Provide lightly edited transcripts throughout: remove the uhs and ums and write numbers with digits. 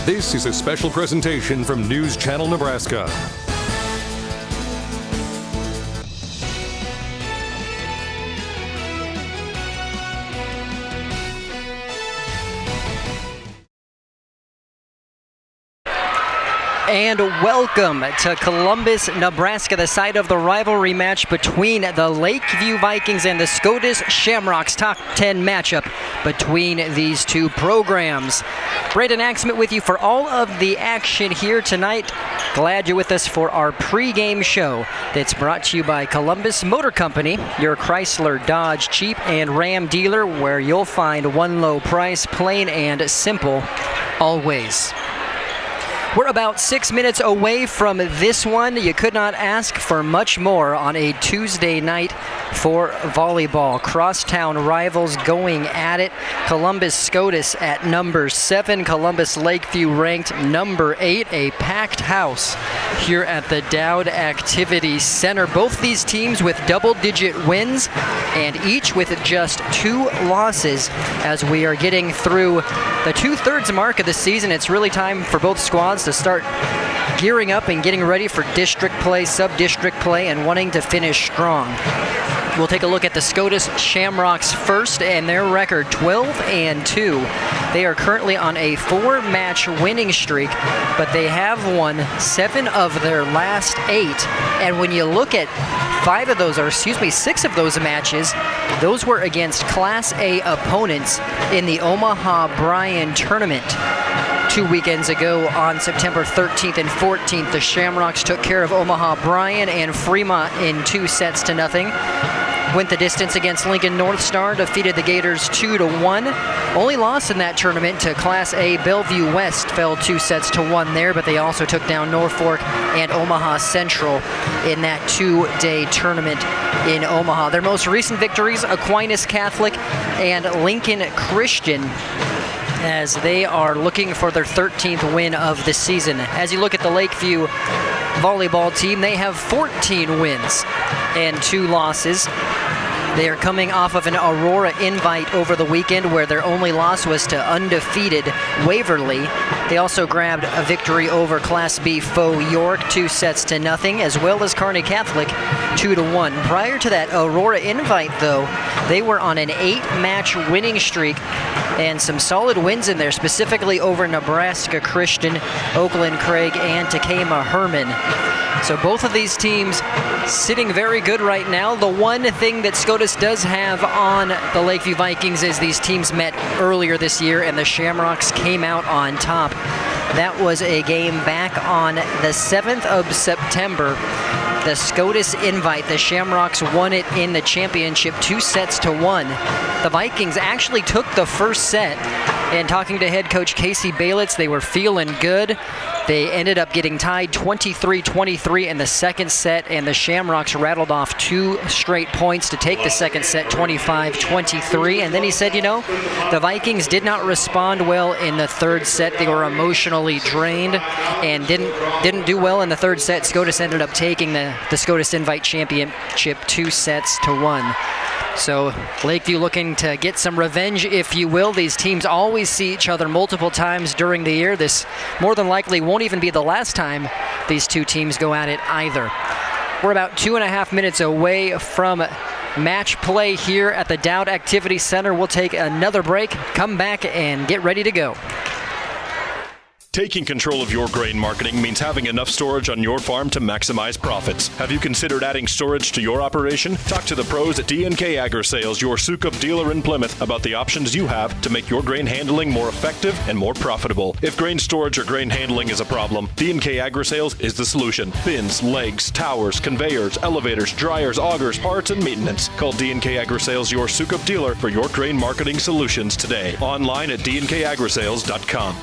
This is a special presentation from News Channel Nebraska. And welcome to Columbus, Nebraska, the site of the rivalry match between the Lakeview Vikings and the Scotus Shamrocks. Top 10 matchup between these two programs. Braden Axman with you for all of the action here tonight. Glad you're with us for our pregame show that's brought to you by Columbus Motor Company, your Chrysler, Dodge, Jeep, and Ram dealer, where you'll find one low price, plain and simple, always. We're about 6 minutes away from this one. You could not ask for much more on a Tuesday night for volleyball. Crosstown rivals going at it. Columbus Scotus at number 7. Columbus Lakeview ranked number 8. A packed house here at the Dowd Activity Center. Both these teams with double-digit wins and each with just 2 losses as we are getting through the 2/3 mark of the season. It's really time for both squads to start gearing up and getting ready for district play, sub-district play, and wanting to finish strong. We'll take a look at the Scotus Shamrocks first, and their record 12-2. They are currently on a 4-match winning streak, but they have won 7 of their last 8. And when you look at 6 of those matches, those were against Class A opponents in the Omaha Bryan tournament. 2 weekends ago on September 13th and 14th, the Shamrocks took care of Omaha Bryan and Fremont in 2-0. Went the distance against Lincoln North Star, defeated the Gators 2-1. Only loss in that tournament to Class A Bellevue West, fell 2-1 there, but they also took down Norfolk and Omaha Central in that 2-day tournament in Omaha. Their most recent victories, Aquinas Catholic and Lincoln Christian, as they are looking for their 13th win of the season. As you look at the Lakeview volleyball team, they have 14 wins and 2 losses. They are coming off of an Aurora invite over the weekend where their only loss was to undefeated Waverly. They also grabbed a victory over Class B foe York 2-0, as well as Kearney Catholic 2-1. Prior to that Aurora invite, though, they were on an 8-match winning streak and some solid wins in there, specifically over Nebraska Christian, Oakland Craig, and Takema Herman. So both of these teams sitting very good right now. The one thing that Scotus does have on the Lakeview Vikings is these teams met earlier this year and the Shamrocks came out on top. That was a game back on the 7th of September. The Scotus invite, the Shamrocks won it in the championship 2-1. The Vikings actually took the first set, and talking to head coach Casey Baylitz, they were feeling good. They ended up getting tied 23-23 in the second set, and the Shamrocks rattled off 2 straight points to take the second set 25-23. And then he said, the Vikings did not respond well in the third set. They were emotionally drained and didn't do well in the third set. Scotus ended up taking the Scotus Invite Championship 2-1. So Lakeview looking to get some revenge, if you will. These teams always see each other multiple times during the year. This more than likely won't even be the last time these two teams go at it either. We're about 2.5 minutes away from match play here at the Dowd Activity Center. We'll take another break, come back, and get ready to go. Taking control of your grain marketing means having enough storage on your farm to maximize profits. Have you considered adding storage to your operation? Talk to the pros at D&K Agri-Sales, your Sukup dealer in Plymouth, about the options you have to make your grain handling more effective and more profitable. If grain storage or grain handling is a problem, D&K Agri-Sales is the solution. Bins, legs, towers, conveyors, elevators, dryers, augers, parts, and maintenance. Call D&K Agri-Sales, your Sukup dealer, for your grain marketing solutions today. Online at dnkagrisales.com.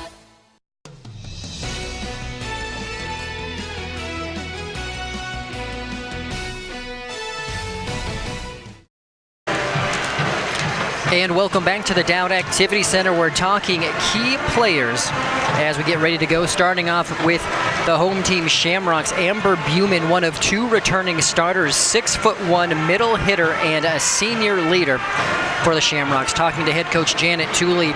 And welcome back to the Dowd Activity Center. We're talking key players as we get ready to go, starting off with the home team Shamrocks. Amber Buman, one of 2 returning starters, 6'1" middle hitter and a senior leader. for the Shamrocks. Talking to head coach Janet Tooley,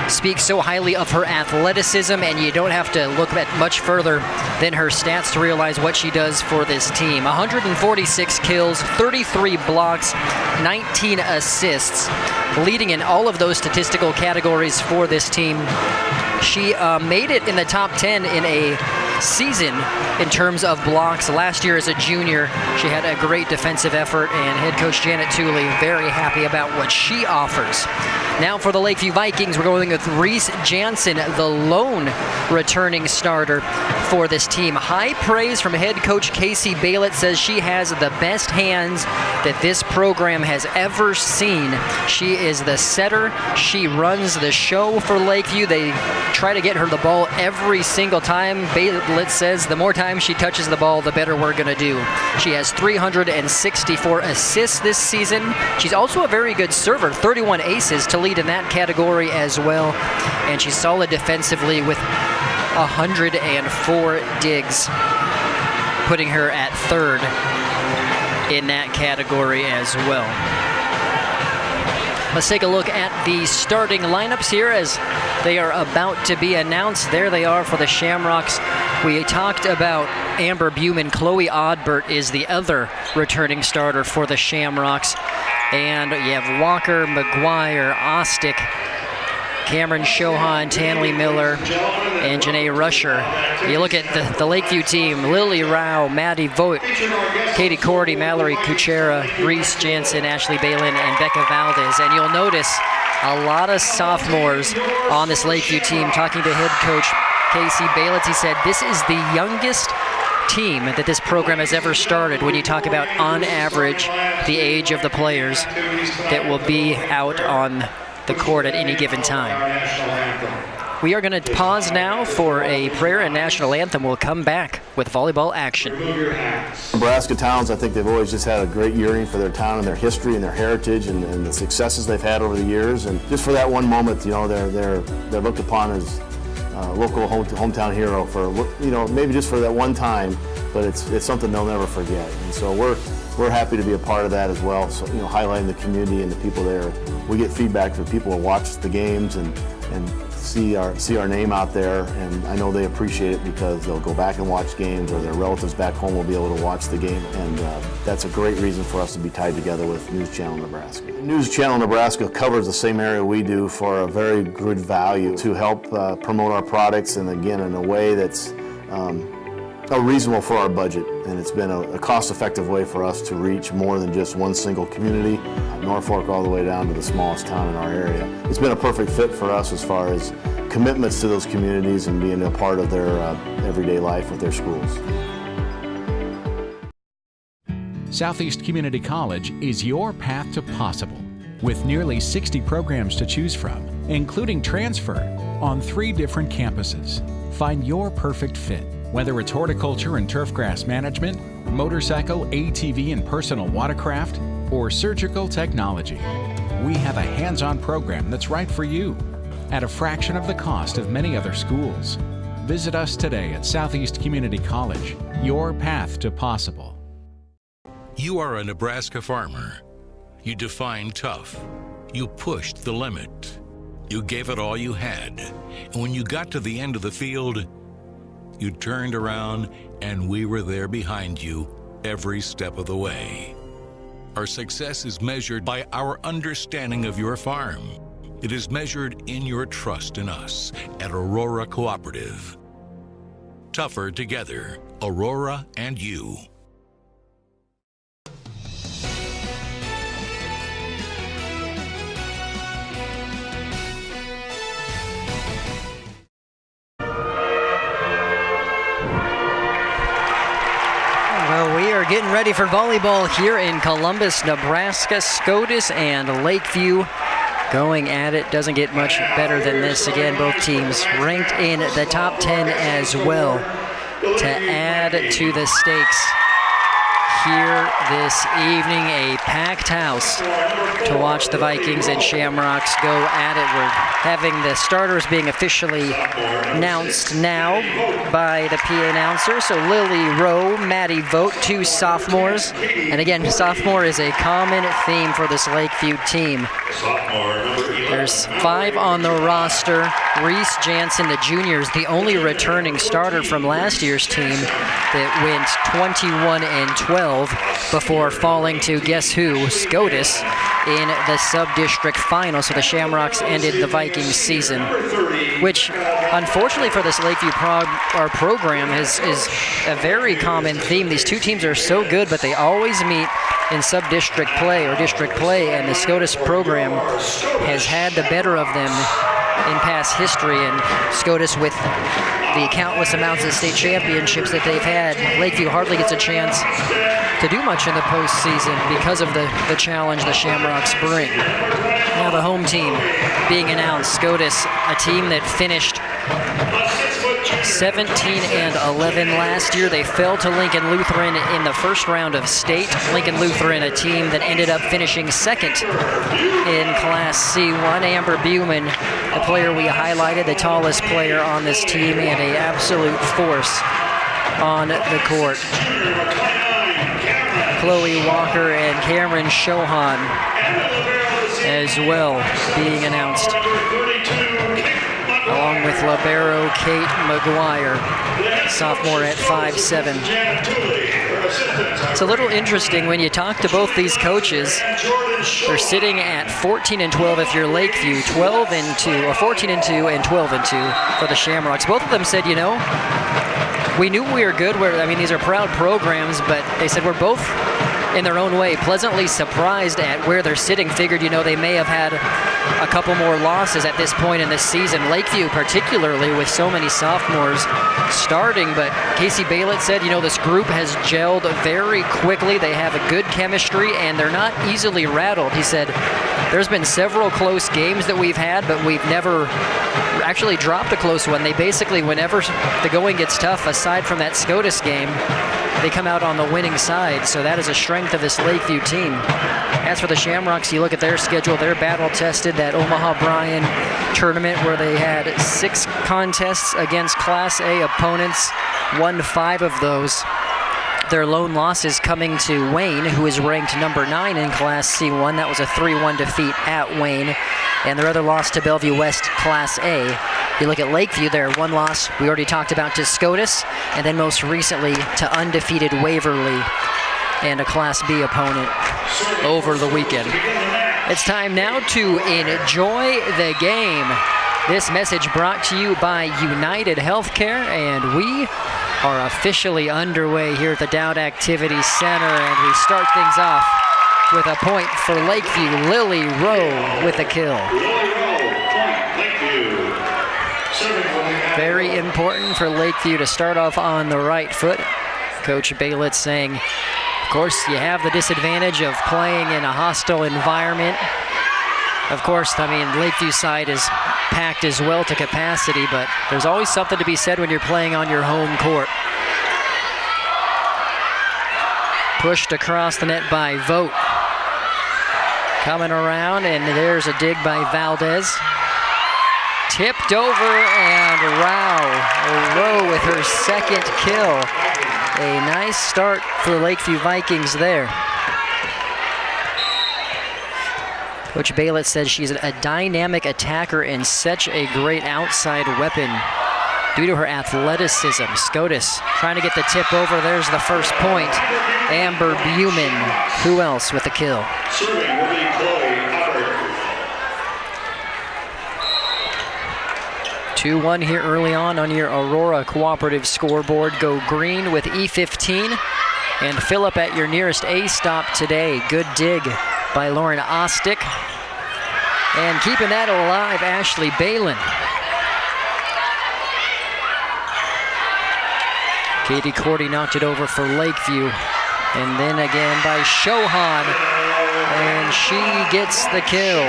speaks so highly of her athleticism, and you don't have to look at much further than her stats to realize what she does for this team. 146 kills, 33 blocks, 19 assists, leading in all of those statistical categories for this team. She made it in the top 10 in a season in terms of blocks. Last year as a junior, she had a great defensive effort, and head coach Janet Tooley very happy about what she offers. Now for the Lakeview Vikings, we're going with Reese Jansen, the lone returning starter for this team. High praise from head coach Casey Baylett, says she has the best hands that this program has ever seen. She is the setter. She runs the show for Lakeview. They try to get her the ball every single time. Baylett says the more times she touches the ball, the better we're going to do. She has 364 assists this season. She's also a very good server, 31 aces to lead in that category as well. And she's solid defensively with 104 digs, putting her at third in that category as well. Let's take a look at the starting lineups here as they are about to be announced. There they are for the Shamrocks. We talked about Amber Buman. Chloe Odbert is the other returning starter for the Shamrocks. And you have Walker, McGuire, Ostick, Cameron Shohan, Tanley Miller, and Janae Rusher. You look at the Lakeview team: Lily Rao, Maddie Vogt, Katie Cordy, Mallory Kuchera, Reese Jansen, Ashley Balin, and Becca Valdez. And you'll notice a lot of sophomores on this Lakeview team. Talking to head coach Casey Baylett, he said this is the youngest team that this program has ever started when you talk about, on average, the age of the players that will be out on the court at any given time. We are going to pause now for a prayer and national anthem. We'll come back with volleyball action. Nebraska towns, I think they've always just had a great yearning for their town and their history and their heritage and the successes they've had over the years. And just for that one moment, you know, they're looked upon as local hometown hero for, you know, maybe just for that one time, but it's something they'll never forget. And so we're happy to be a part of that as well. So, you know, highlighting the community and the people there. We get feedback from people who watch the games and see our name out there, and I know they appreciate it because they'll go back and watch games, or their relatives back home will be able to watch the game, and that's a great reason for us to be tied together with News Channel Nebraska. News Channel Nebraska covers the same area we do for a very good value to help promote our products, and again in a way that's reasonable for our budget, and it's been a cost-effective way for us to reach more than just one single community, Norfolk all the way down to the smallest town in our area. It's been a perfect fit for us as far as commitments to those communities and being a part of their everyday life with their schools. Southeast Community College is your path to possible, with nearly 60 programs to choose from, including transfer on 3 different campuses. Find your perfect fit. Whether it's horticulture and turfgrass management, motorcycle, ATV and personal watercraft, or surgical technology, we have a hands-on program that's right for you at a fraction of the cost of many other schools. Visit us today at Southeast Community College, your path to possible. You are a Nebraska farmer. You defined tough. You pushed the limit. You gave it all you had. And when you got to the end of the field, you turned around and we were there behind you every step of the way. Our success is measured by our understanding of your farm. It is measured in your trust in us at Aurora Cooperative. Tougher together, Aurora and you. Getting ready for volleyball here in Columbus, Nebraska. Scotus and Lakeview going at it. Doesn't get much better than this. Again, both teams ranked in the top 10 as well to add to the stakes here this evening. A packed house to watch the Vikings and Shamrocks go at it. We're having the starters being officially announced now by the PA announcer. So Lily Rowe, Maddie Vogt, 2 sophomores. And again, sophomore is a common theme for this Lakeview team. There's 5 on the roster. Reese Jansen, the junior, is the only returning starter from last year's team that went 21-12 before falling to guess who? Scotus in the sub-district final. So the Shamrocks ended the Vikings season, which unfortunately for this Lakeview program is a very common theme. These two teams are so good, but they always meet in sub-district play or district play, and the Scotus program has had the better of them in past history. And Scotus, with the countless amounts of state championships that they've had, Lakeview hardly gets a chance to do much in the postseason because of the challenge the Shamrocks bring. Now the home team being announced. Scotus, a team that finished 17-11 last year. They fell to Lincoln Lutheran in the first round of state. Lincoln Lutheran, a team that ended up finishing second in Class C1. Amber Buman, the player we highlighted, the tallest player on this team and an absolute force on the court. Chloe Walker and Cameron Shohan as well being announced, along with libero Kate McGuire, sophomore at 5'7". It's a little interesting when you talk to both these coaches. They're sitting at 14-12 if you're Lakeview, 12-2, or 14-2 and 12-2 for the Shamrocks. Both of them said, you know, we knew we were good. These are proud programs, but they said we're both, in their own way, pleasantly surprised at where they're sitting. Figured, they may have had a couple more losses at this point in the season. Lakeview, particularly with so many sophomores starting, but Casey Baylett said, this group has gelled very quickly. They have a good chemistry, and they're not easily rattled. He said, there's been several close games that we've had, but we've never actually dropped a close one. They basically, whenever the going gets tough, aside from that Scotus game, they come out on the winning side. So that is a strength of this Lakeview team. As for the Shamrocks, you look at their schedule, they're battle-tested. That Omaha Bryan tournament where they had 6 contests against Class A opponents, won 5 of those. Their lone loss is coming to Wayne, who is ranked number 9 in Class C1. That was a 3-1 defeat at Wayne. And their other loss to Bellevue West, Class A. You look at Lakeview, their one loss we already talked about to Scotus, and then most recently to undefeated Waverly and a Class B opponent over the weekend. It's time now to enjoy the game. This message brought to you by United Healthcare, and we are officially underway here at the Dowd Activity Center, and we start things off with a point for Lakeview. Lily Rowe with a kill. Very important for Lakeview to start off on the right foot. Coach Baylett saying, of course, you have the disadvantage of playing in a hostile environment. Of course, Lakeview's side is packed as well to capacity, but there's always something to be said when you're playing on your home court. Pushed across the net by Vogt. Coming around, and there's a dig by Valdez. Tipped over, and Rowe with her second kill. A nice start for the Lakeview Vikings there. Coach Baylett says she's a dynamic attacker and such a great outside weapon due to her athleticism. Scotus trying to get the tip over. There's the first point. Amber Buman, who else with the kill? 2-1 here early on your Aurora Cooperative scoreboard. Go green with E15 and fill up at your nearest A stop today. Good dig by Lauren Ostick. And keeping that alive, Ashley Balin. Katie Cordy knocked it over for Lakeview. And then again by Shohan. And she gets the kill.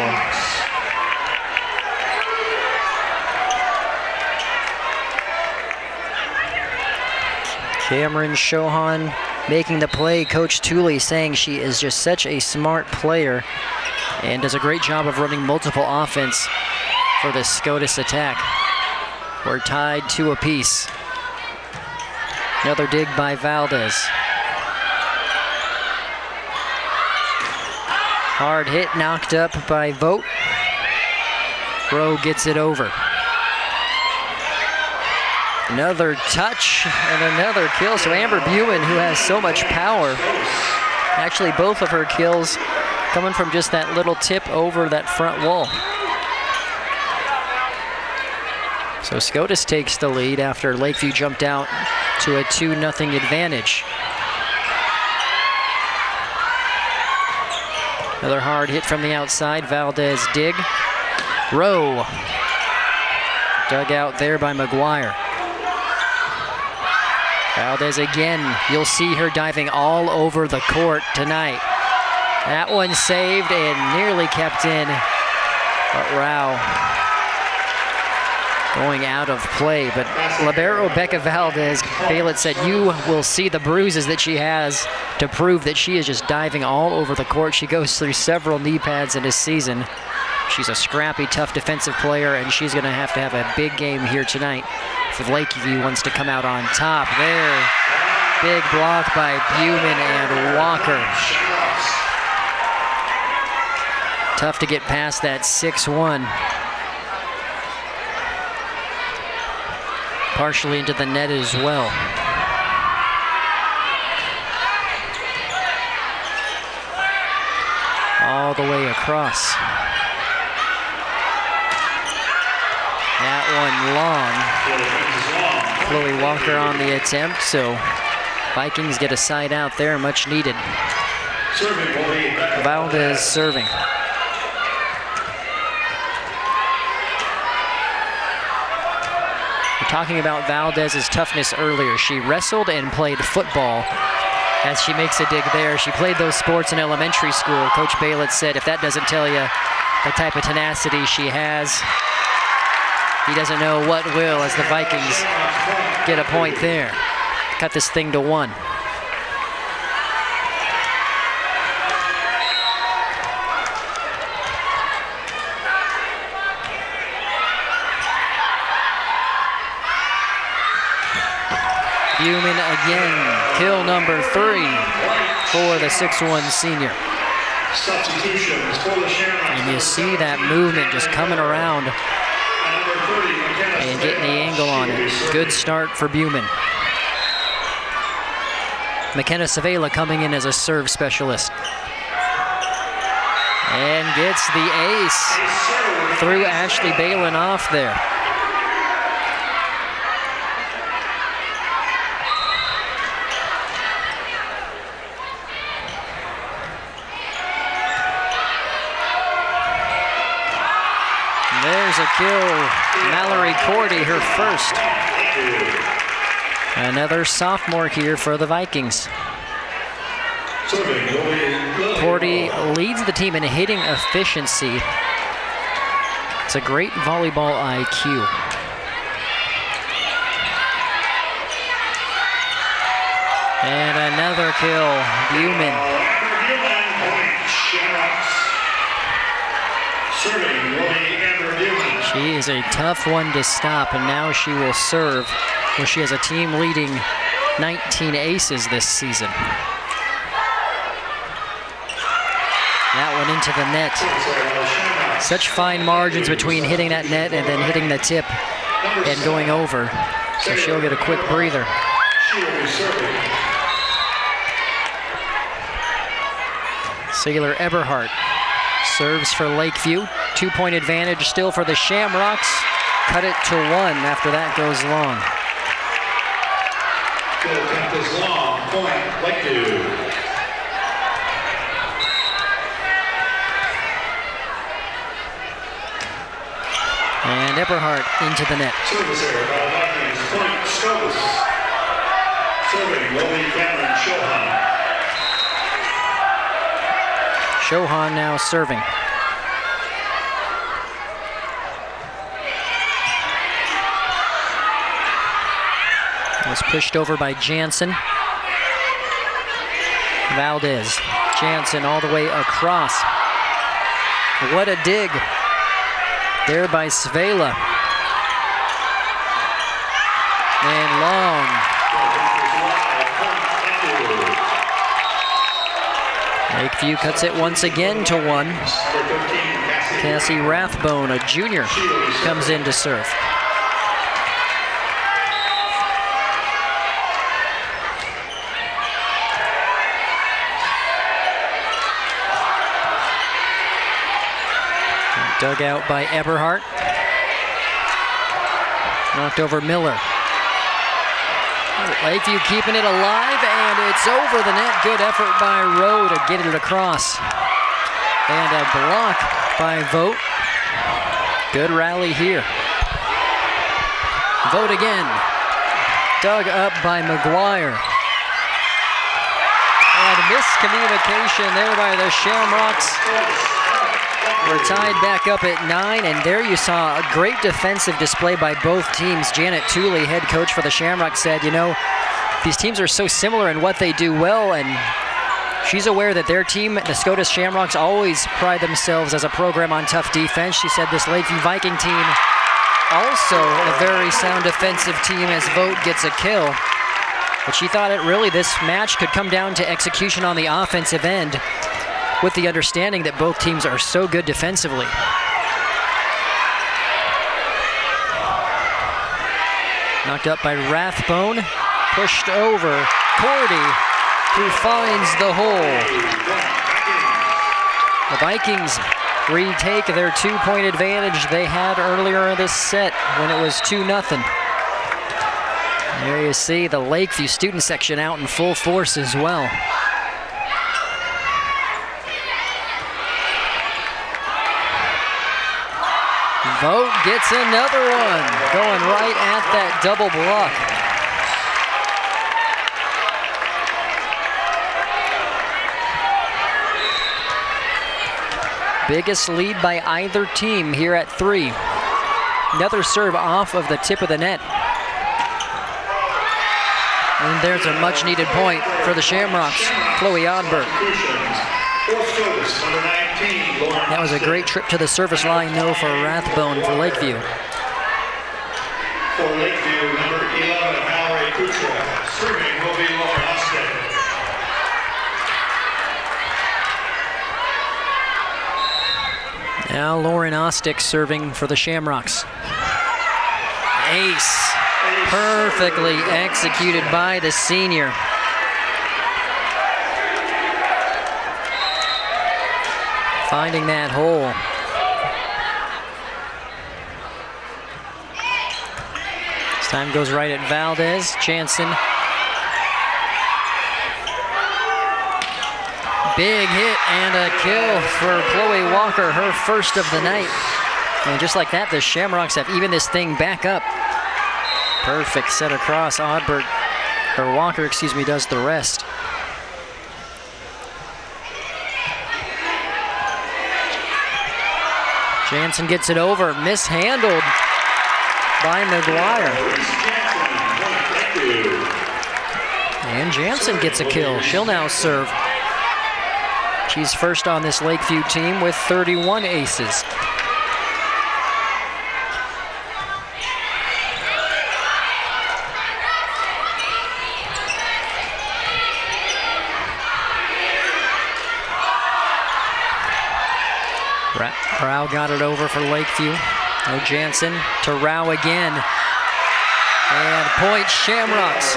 Cameron Shohan making the play. Coach Tooley saying she is just such a smart player and does a great job of running multiple offense for the Scotus attack. We're tied 2 apiece. Another dig by Valdez. Hard hit, knocked up by Vogt. Rowe gets it over. Another touch and another kill. So Amber Buman, who has so much power, actually both of her kills coming from just that little tip over that front wall. So Scotus takes the lead after Lakeview jumped out to a 2-0 advantage. Another hard hit from the outside. Valdez dig. Rowe. Dug out there by McGuire. Valdez again. You'll see her diving all over the court tonight. That one saved and nearly kept in. But Rao going out of play. But libero Becca Valdez, Baylett said, you will see the bruises that she has to prove that she is just diving all over the court. She goes through several knee pads in this season. She's a scrappy, tough defensive player, and she's going to have a big game here tonight if Lakeview wants to come out on top. There, big block by Buman and Walker. Tough to get past that 6-1. Partially into the net as well. All the way across. That one long. Chloe Walker on the attempt, so Vikings get a side out there, much needed. Valdez serving. Talking about Valdez's toughness earlier. She wrestled and played football. As she makes a dig there, she played those sports in elementary school. Coach Baylett said, if that doesn't tell you the type of tenacity she has, he doesn't know what will, as the Vikings get a point there. Cut this thing to 1. Buman again, kill number 3 for the 6'1" senior. And you see that movement just coming around and getting the angle on it. Good start for Buman. McKenna Savela coming in as a serve specialist. And gets the ace through Ashley Balin off there. There's a kill. Mallory Cordy, her first. Another sophomore here for the Vikings. Cordy leads the team in hitting efficiency. It's a great volleyball IQ. And another kill. Buman. She is a tough one to stop, and now she will serve, where she has a team leading 19 aces this season. That one into the net. Such fine margins between hitting that net and then hitting the tip and going over. So she'll get a quick breather. Sailor Eberhardt serves for Lakeview. 2-point advantage still for the Shamrocks. Cut it to 1 after that goes long. Long point, Lakeview. And Eberhardt into the net. Service error by Vikings. Point, Scotus. Serving, Lily Cameron Shohan. Shohan now serving. Was pushed over by Jansen. Valdez. Jansen all the way across. What a dig. there by Svela. And long. Lakeview cuts it once again to 1. Cassie Rathbone, a junior, comes in to serve. Dug out by Eberhardt. Knocked over Miller. Lakeview keeping it alive, and it's over the net. Good effort by Rowe to get it across. And a block by Vogt. Good rally here. Vogt again. Dug up by McGuire. And miscommunication there by the Shamrocks. We're tied back up at 9, and there you saw a great defensive display by both teams. Janet Tooley, head coach for the Shamrocks, said, you know, these teams are so similar in what they do well, and she's aware that their team, the Scotus Shamrocks, always pride themselves as a program on tough defense. She said this Lakeview Viking team also a very sound defensive team as Vogt gets a kill. But she thought this match could come down to execution on the offensive end, with the understanding that both teams are so good defensively. Knocked up by Rathbone, pushed over Cordy, who finds the hole. The Vikings retake their 2-point advantage they had earlier in this set when it was 2-0. There you see the Lakeview student section out in full force as well. Vogt gets another one, going right at that double block. Biggest lead by either team here at 3. Another serve off of the tip of the net. And there's a much needed point for the Shamrocks, Chloe Oddberg. That was a great trip to the service line, though, for Rathbone for Lakeview. For Lakeview, number 11, Mallory Kutra. Serving will be Lauren Ostick. Now Lauren Ostick serving for the Shamrocks. Ace. Perfectly executed by the senior. Finding that hole. This time goes right at Valdez. Jansen. Big hit and a kill for Chloe Walker, her first of the night. And just like that, the Shamrocks have evened this thing back up. Perfect set across. Oddberg, or Walker, excuse me, does the rest. Jansen gets it over, mishandled by McGuire. And Jansen gets a kill. She'll now serve. She's first on this Lakeview team with 31 aces. Rao got it over for Lakeview. No Jansen to Rao again. And point Shamrocks.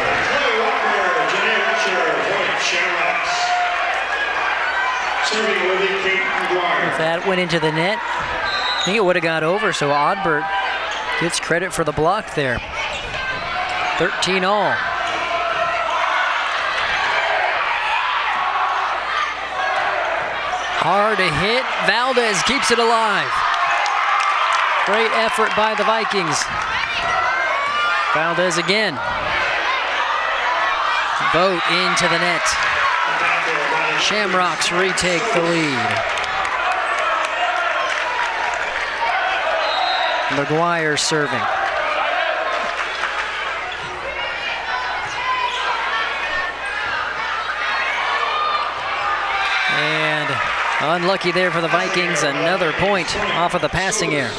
If that went into the net, I think it would have got over, so Oddberg gets credit for the block there. 13 all. Hard to hit. Valdez keeps it alive. Great effort by the Vikings. Valdez again. Vogt into the net. Shamrocks retake the lead. McGuire serving. And unlucky there for the Vikings. Another point off of the passing error.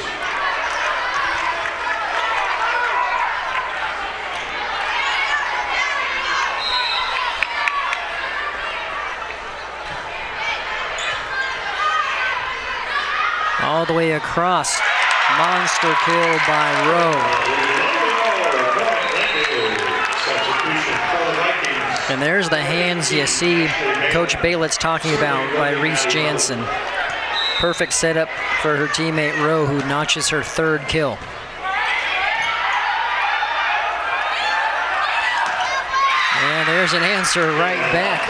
all the way across. Monster kill by Rowe. And there's the hands you see Coach Baylitz talking about by Reese Jansen. Perfect setup for her teammate Rowe, who notches her 3rd kill. And there's an answer right back.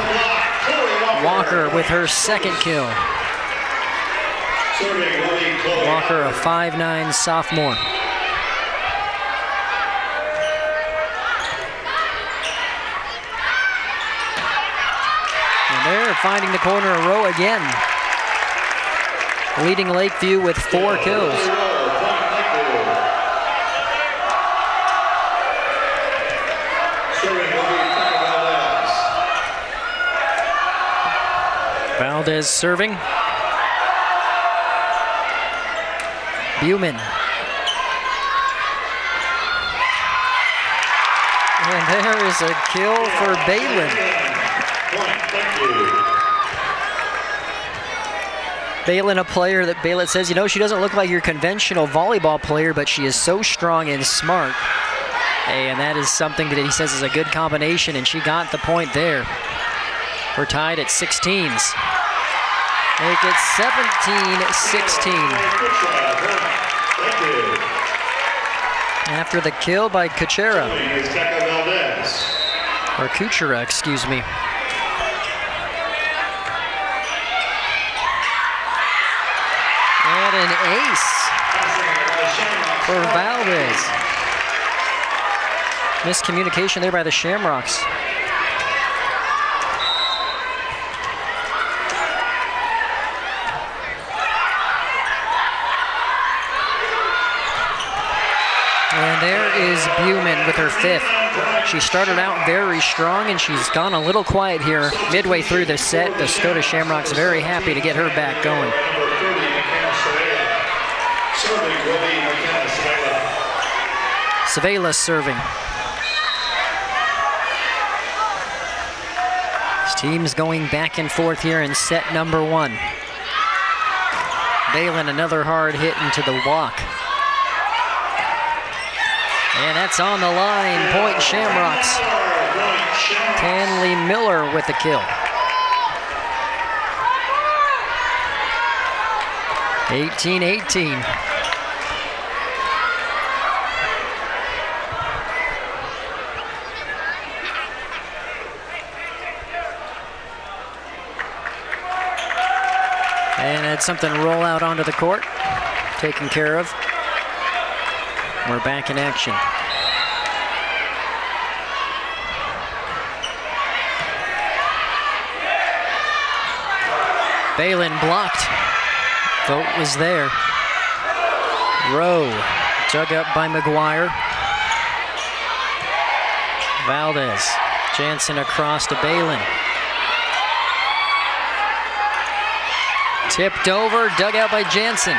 Walker with her 2nd kill. Walker, a 5'9" sophomore. And they're finding the corner of Rowe again. Leading Lakeview with 4 kills. Valdez serving. Buman. And there is a kill for Balin. Balin, a player that Baylitz says, you know, she doesn't look like your conventional volleyball player, but she is so strong and smart. And that is something that he says is a good combination, and she got the point there. We're tied at 16s. Make it 17-16. After the kill by Kuchera. Or Kuchera, excuse me. And an ace for Valdez. Miscommunication there by the Shamrocks. And there is Buman with her 5th. She started out very strong, and she's gone a little quiet here midway through the set. The Scotus Shamrocks very happy to get her back going. Savela serving. This team's going back and forth here in set number 1. Balin, another hard hit into the block. And that's on the line. Point Shamrocks. Tanley Miller with the kill. 18-18. And had something roll out onto the court. Taken care of. We're back in action. Balin blocked. Vote was there. Rowe dug up by McGuire. Valdez. Jansen across to Balin. Tipped over, dug out by Jansen.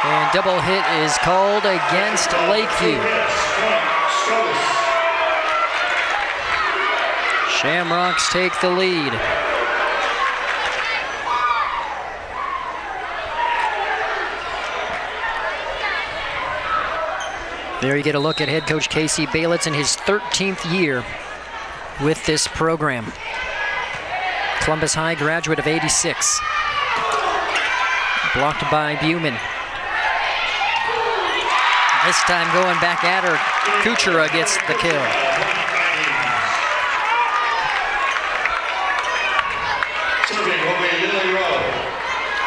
And double hit is called against Lakeview. Shamrocks take the lead. There you get a look at head coach Casey Baylitz in his 13th year with this program. Columbus High graduate of '86. Blocked by Buman. This time going back at her, Kuchera gets the kill. Serving will be Lily Rowe.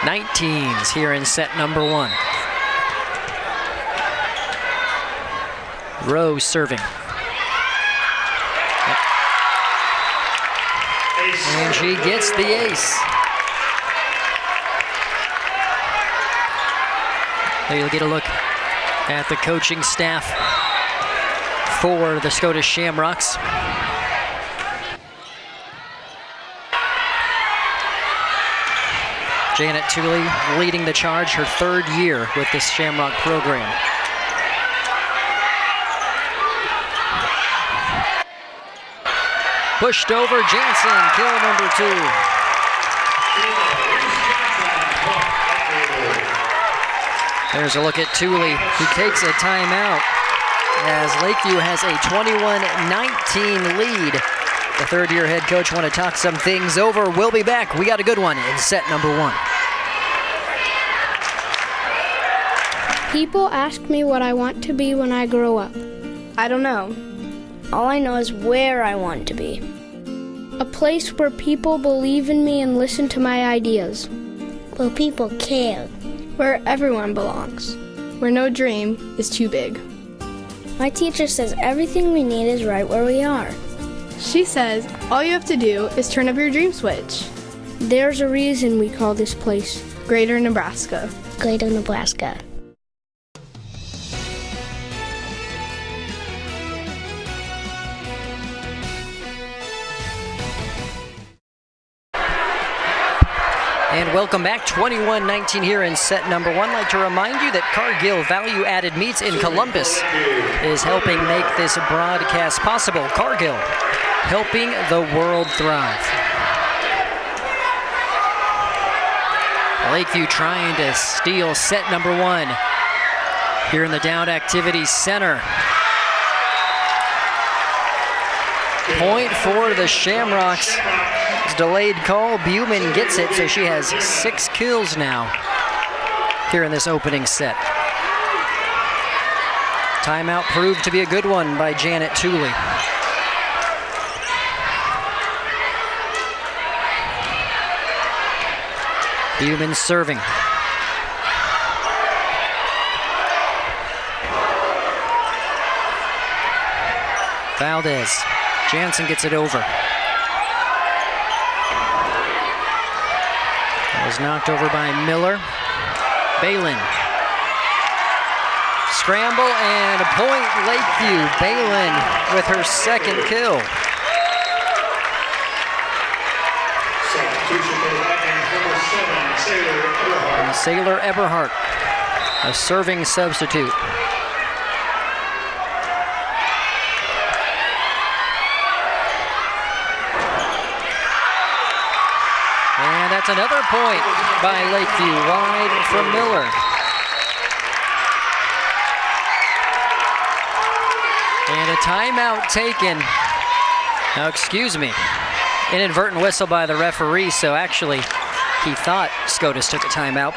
19s here in set number 1. Rowe serving. And she gets the ace. There you'll get a look at the coaching staff for the Scotus Shamrocks. Janet Tooley leading the charge, her 3rd year with this Shamrock program. Pushed over Jansen, kill number 2. There's a look at Thule, who takes a timeout as Lakeview has a 21-19 lead. The third-year head coach want to talk some things over. We'll be back. We got a good one in set number 1. People ask me what I want to be when I grow up. I don't know. All I know is where I want to be. A place where people believe in me and listen to my ideas. Where people care. Where everyone belongs. Where no dream is too big. My teacher says everything we need is right where we are. She says all you have to do is turn up your dream switch. There's a reason we call this place Greater Nebraska. Greater Nebraska. And welcome back, 21-19 here in set number 1. I'd like to remind you that Cargill Value Added Meats in Columbus is helping make this broadcast possible. Cargill, helping the world thrive. Lakeview trying to steal set number 1 here in the Down Activities Center. Point for the Shamrocks. It's delayed call. Buman gets it, so she has 6 kills now here in this opening set. Timeout proved to be a good one by Janet Thule. Buman serving. Valdez. Jansen gets it over. That was knocked over by Miller. Balin. Scramble and a point, Lakeview. Balin with her second kill. Substitution for the Vikings, number 7, Sailor Eberhardt. And Sailor Eberhardt, a serving substitute. And that's another point by Lakeview, wide from Miller. And a timeout taken. Now, excuse me. Inadvertent whistle by the referee, so actually he thought Scotus took a timeout.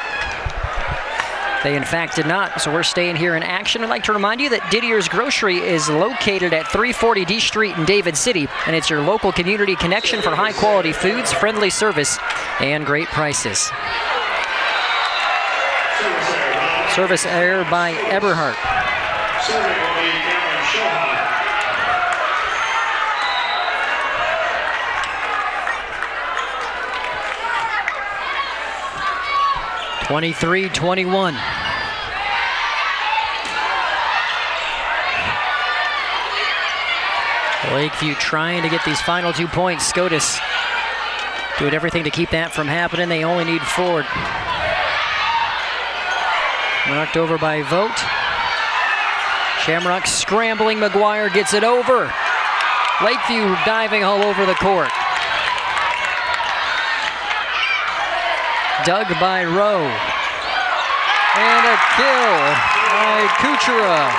They in fact did not, so we're staying here in action. I'd like to remind you that Didier's Grocery is located at 340 D Street in David City, and it's your local community connection for high quality foods, friendly service, and great prices. Service error by Eberhardt. Serving will be Cameron Shohan. 23-21. Lakeview trying to get these final 2 points. Scotus doing everything to keep that from happening. They only need 4. Knocked over by Vogt. Shamrock scrambling. McGuire gets it over. Lakeview diving all over the court. Dug by Rowe. And a kill by Kuchera.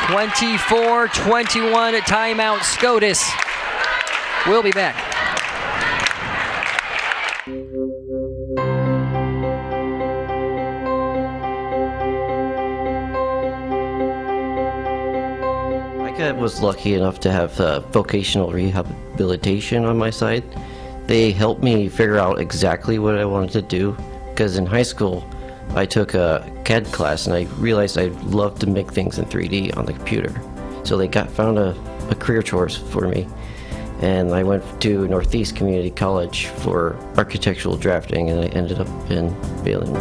(24-21) timeout. Scotus. We'll be back. I was lucky enough to have vocational rehabilitation on my side. They helped me figure out exactly what I wanted to do, because in high school I took a CAD class and I realized I loved to make things in 3D on the computer. So they found a career choice for me, and I went to Northeast Community College for architectural drafting, and I ended up in Balin.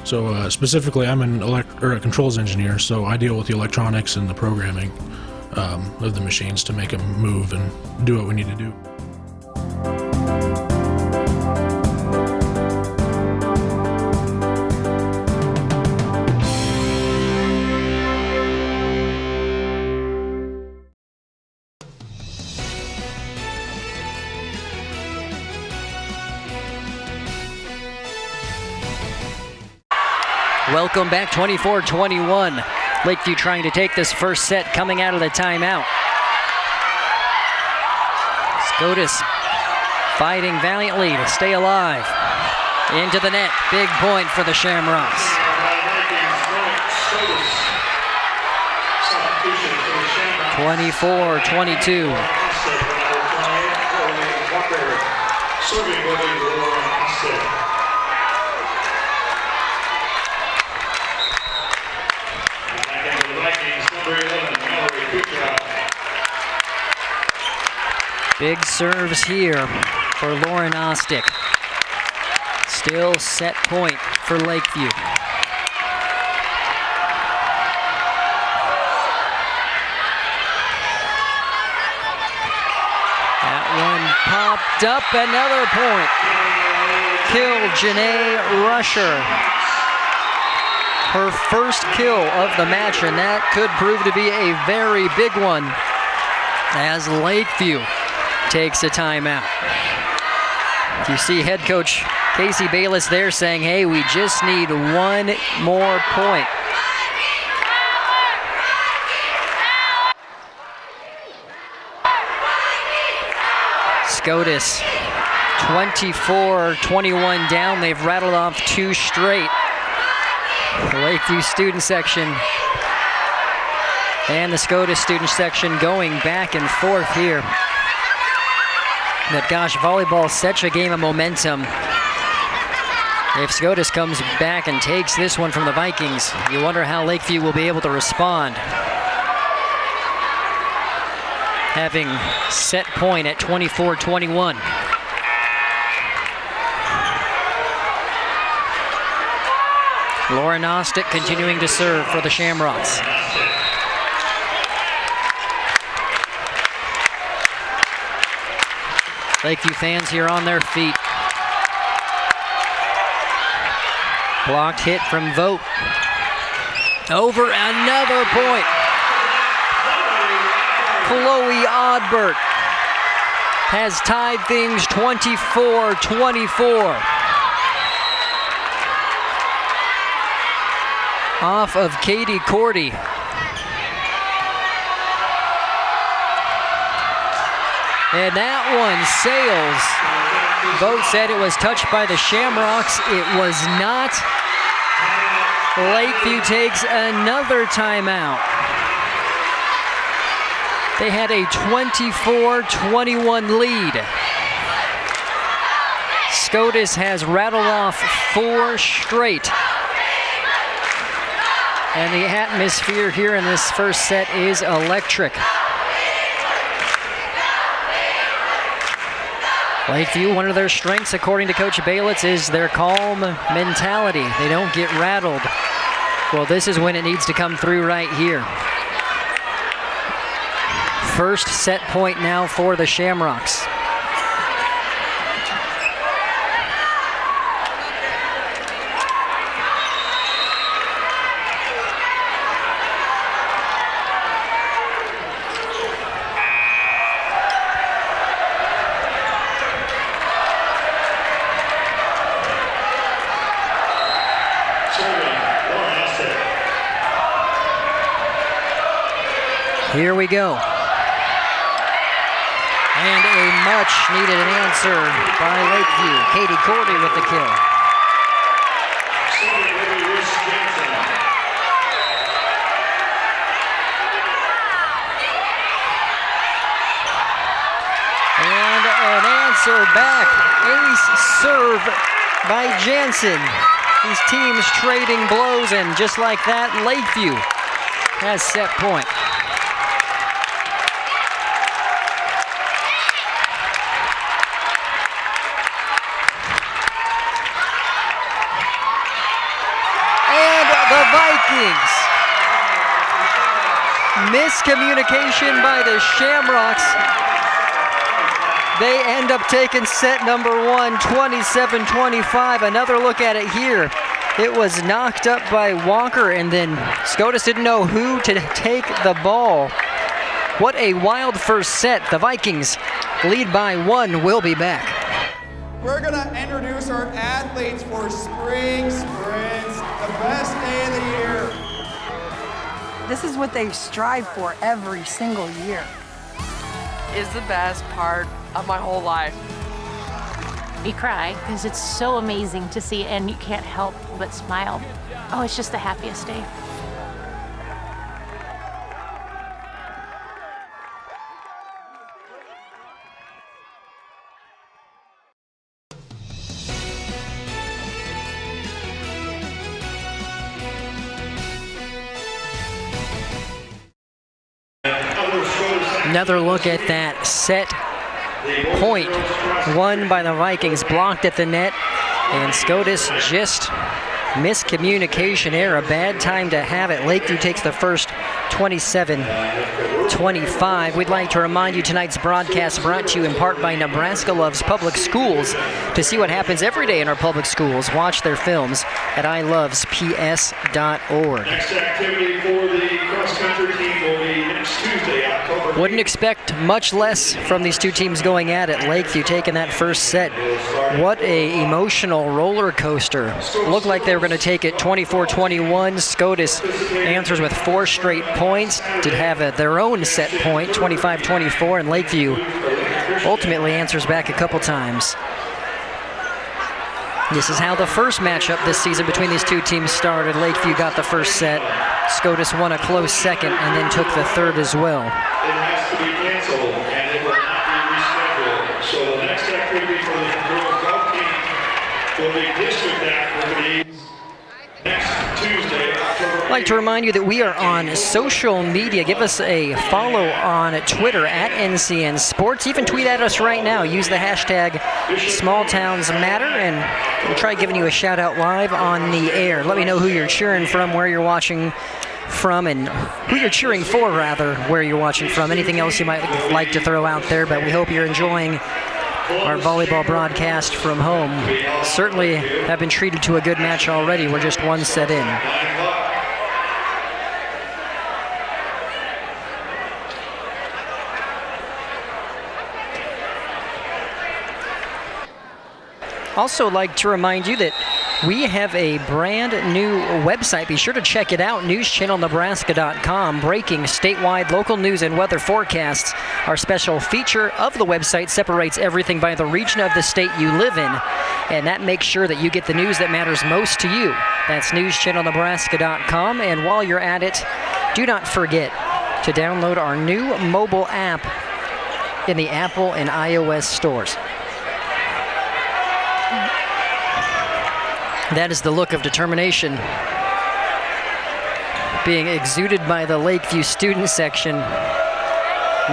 So specifically, I'm a controls engineer, so I deal with the electronics and the programming of the machines to make them move and do what we need to do. Welcome back, 24-21. Lakeview trying to take this first set coming out of the timeout. Scotus fighting valiantly to stay alive. Into the net, big point for the Shamrocks. 24-22. Big serves here for Lauren Ostick. Still set point for Lakeview. That one popped up, another point. Kill Janae Rusher. Her first kill of the match, and that could prove to be a very big one as Lakeview takes a timeout. You see head coach Casey Bayless there saying, hey, we just need one more point. Scotus, 24-21 down. They've rattled off two straight. The Lakeview student section and the Scotus student section going back and forth here. But gosh, volleyball is such a game of momentum. If Scotus comes back and takes this one from the Vikings, you wonder how Lakeview will be able to respond. Having set point at 24-21. Lauren Ostick continuing to serve for the Shamrocks. Lakeview fans here on their feet. Blocked hit from Vogt. Over, another point. Chloe Odbert has tied things 24-24. Off of Katie Cordy. And that one sails. Vogt said it was touched by the Shamrocks. It was not. Lakeview takes another timeout. They had a 24-21 lead. Scotus has rattled off four straight. And the atmosphere here in this first set is electric. Lakeview, one of their strengths, according to Coach Baylitz, is their calm mentality. They don't get rattled. Well, this is when it needs to come through right here. First set point now for the Shamrocks. Here we go. And a much-needed answer by Lakeview. Katie Cordy with the kill. And an answer back. Ace serve by Jansen. These teams trading blows, and just like that, Lakeview has set point. Miscommunication by the Shamrocks. They end up taking set number one, 27-25. Another look at it here. It was knocked up by Walker, and then Scotus didn't know who to take the ball. What a wild first set. The Vikings lead by one. We'll be back. We're going to introduce our athletes for spring sprints. the best day of the year. This is what they strive for every single year. Is the best part of my whole life. You cry because it's so amazing to see and you can't help but smile. Oh, it's just the happiest day. Another look at that set point won by the Vikings, blocked at the net, and Scotus just miscommunication error, a bad time to have it. Lakeview takes the first 27-25. We'd like to remind you tonight's broadcast brought to you in part by Nebraska Loves Public Schools. To see what happens every day in our public schools, watch their films at ilovesps.org. Next activity for the cross-country team will be next Tuesday, October. Wouldn't expect much less from these two teams going at it. Lakeview taking that first set. What a emotional roller coaster. Looked like they were going to take it 24-21. Scotus answers with 4 straight points to have their own set point, 25-24, and Lakeview ultimately answers back a couple times. This is how the first matchup this season between these two teams started. Lakeview got the first set. Scotus won a close second and then took the third as well. It has to be canceled and it will not be rescheduled. So the next activity for the girls golf team will be district activities next Tuesday, October. I'd like to remind you that we are on social media. Give us a follow on Twitter at NCN Sports. Even tweet at us right now. Use the hashtag SmallTownsMatter, and we'll try giving you a shout out live on the air. Let me know who you're cheering from, where you're watching from, and who you're cheering for, rather, where you're watching from. Anything else you might like to throw out there, but we hope you're enjoying our volleyball broadcast from home. Certainly have been treated to a good match already. We're just one set in. Also like to remind you that we have a brand new website. Be sure to check it out, newschannelnebraska.com. Breaking statewide local news and weather forecasts. Our special feature of the website separates everything by the region of the state you live in, and that makes sure that you get the news that matters most to you. That's newschannelnebraska.com, and while you're at it, do not forget to download our new mobile app in the Apple and iOS stores. That is the look of determination being exuded by the Lakeview student section,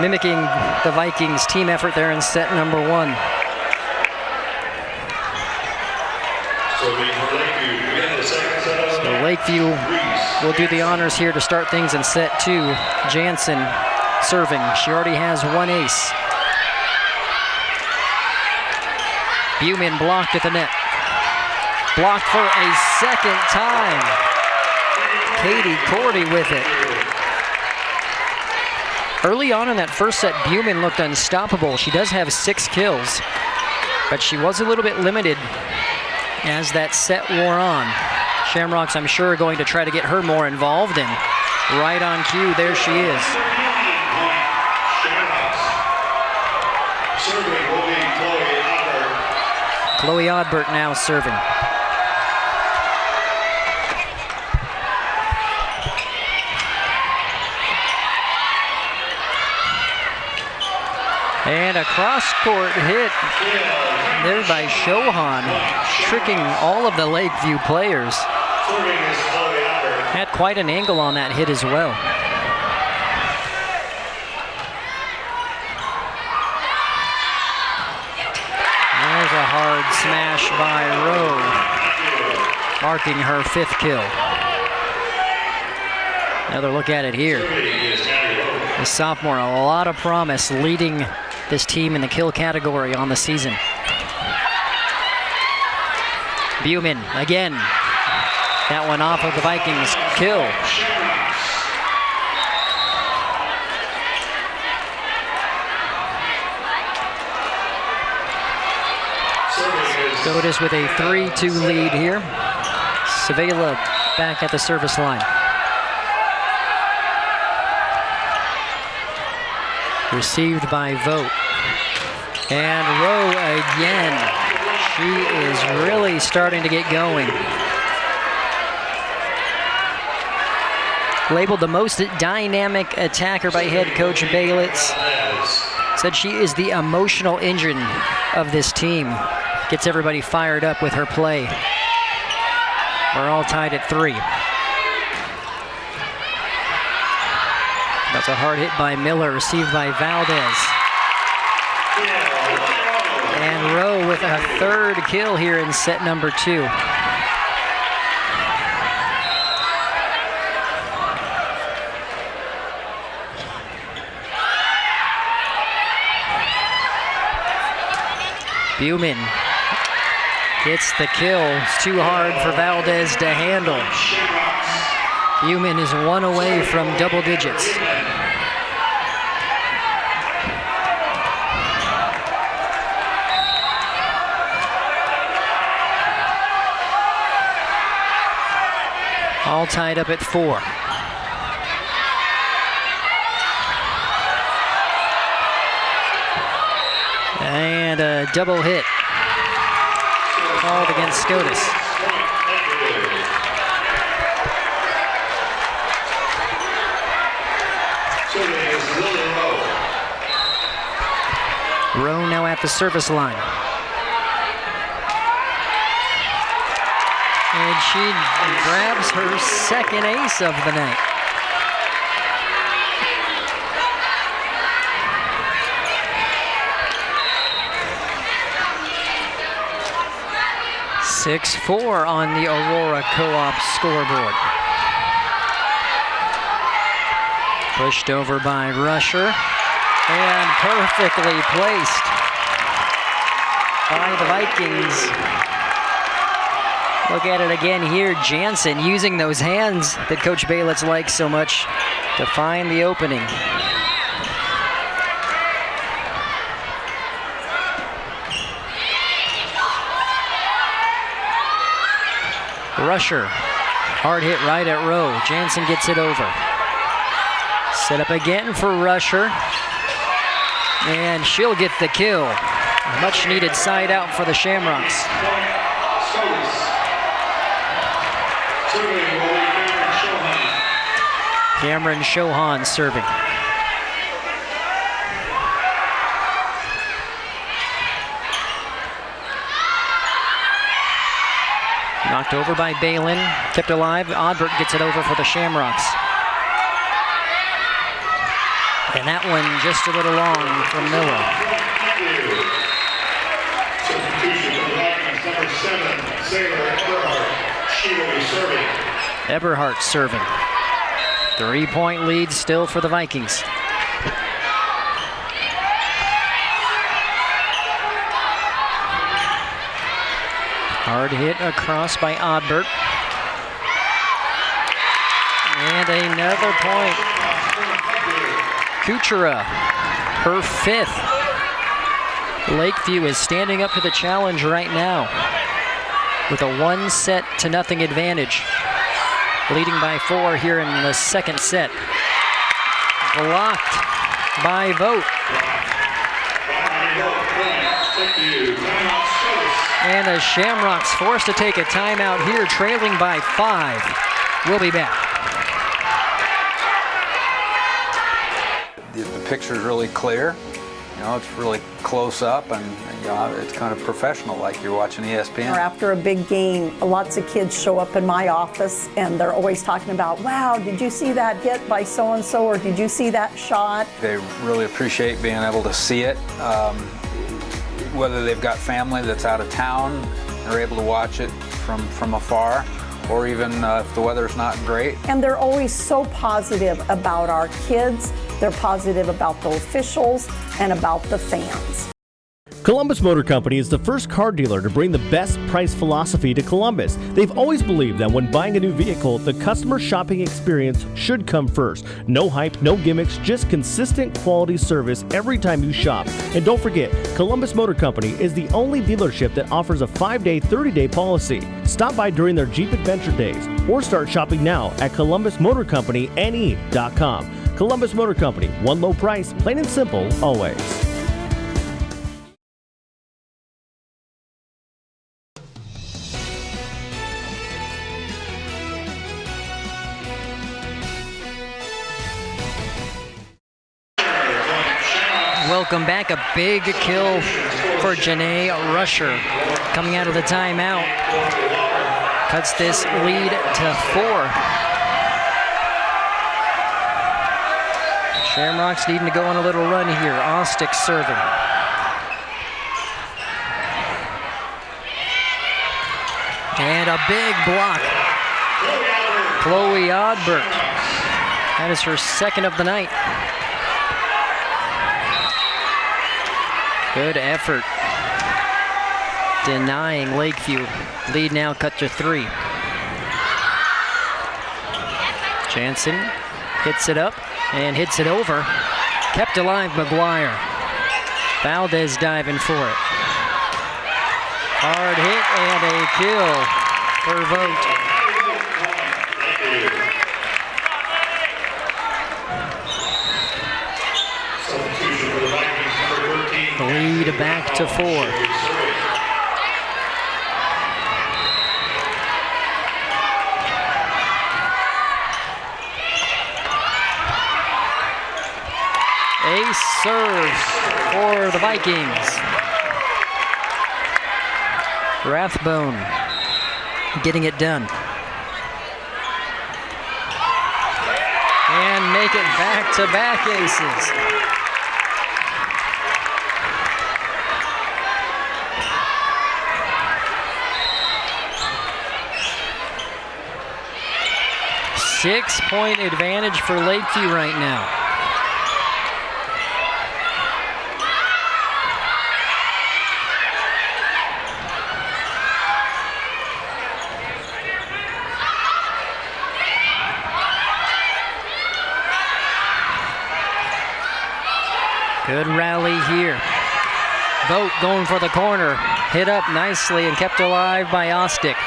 mimicking the Vikings team effort there in set number 1. So Lakeview will do the honors here to start things in set 2. Jansen serving. She already has 1 ace. Buman blocked at the net. Blocked for a second time. Katie Cordy with it. Early on in that first set, Buman looked unstoppable. She does have 6 kills, but she was a little bit limited as that set wore on. Shamrocks, I'm sure, are going to try to get her more involved, and right on cue, there she is. Chloe Odbert now serving. And a cross-court hit there by Shohan, tricking all of the Lakeview players. Had quite an angle on that hit as well. There's a hard smash by Rowe, marking her 5th kill. Another look at it here. The sophomore, a lot of promise, leading this team in the kill category on the season. Buman again. That one off of the Vikings kill. Scotus with a 3-2 lead here. Savela back at the service line. Received by Vogt. And Rowe again. She is really starting to get going. Labeled the most dynamic attacker by head coach Baylitz. Said she is the emotional engine of this team. Gets everybody fired up with her play. We're all tied at 3. That's a hard hit by Miller, received by Valdez. And Rowe with a 3rd kill here in set number 2. Buman gets the kill. It's too hard for Valdez to handle. Buman is 1 away from double digits. All tied up at 4. And a double hit called against Scotus. Rowe now at the service line. And she grabs her 2nd ace of the night. .64 on the Aurora Co-op scoreboard. Pushed over by Rusher and perfectly placed by the Vikings. Look at it again here. Jansen using those hands that Coach Baylitz likes so much to find the opening. Rusher, hard hit right at Rowe. Jansen gets it over. Set up again for Rusher. And she'll get the kill. A much needed side out for the Shamrocks. Cameron Shohan serving. Knocked over by Balin, kept alive. Oddbert gets it over for the Shamrocks. And that one just a little long from Miller. Substitution for the Vikings, number 7, Sailor Eberhardt. She will be serving. Eberhardt serving. 3-point lead still for the Vikings. Hard hit across by Oddbert. And another point. Kuchera, her 5th. Lakeview is standing up to the challenge right now with a 1-0 advantage. Leading by 4 here in the 2nd set. Blocked by Vogt. And the Shamrocks forced to take a timeout here, trailing by 5. We'll be back. The picture is really clear. You know, it's really close up, and you know, it's kind of professional, like you're watching ESPN. After a big game, lots of kids show up in my office, and they're always talking about, wow, did you see that hit by so-and-so, or did you see that shot? They really appreciate being able to see it. Whether they've got family that's out of town, they're able to watch it from afar, or even if the weather's not great. And they're always so positive about our kids. They're positive about the officials and about the fans. Columbus Motor Company is the first car dealer to bring the best price philosophy to Columbus. They've always believed that when buying a new vehicle, the customer shopping experience should come first. No hype, no gimmicks, just consistent quality service every time you shop. And don't forget, Columbus Motor Company is the only dealership that offers a 5-day, 30-day policy. Stop by during their Jeep Adventure Days or start shopping now at columbusmotorcompanyne.com. Columbus Motor Company, one low price, plain and simple, always. Welcome back. A big kill for Janae Rusher coming out of the timeout. Cuts this lead to 4. Shamrocks needing to go on a little run here. Ostick serving. And a big block. Chloe Oddbert. That is her second of the night. Good effort. Denying Lakeview. Lead now cut to 3. Jansen hits it up and hits it over. Kept alive McGuire. Valdez diving for it. Hard hit and a kill for Vogt. Lead back to 4. Ace serves for the Vikings. Rathbone getting it done. And make it back-to-back aces. Six-point advantage for Lakeview right now. Good rally here. Vogt going for the corner. Hit up nicely and kept alive by Ostick.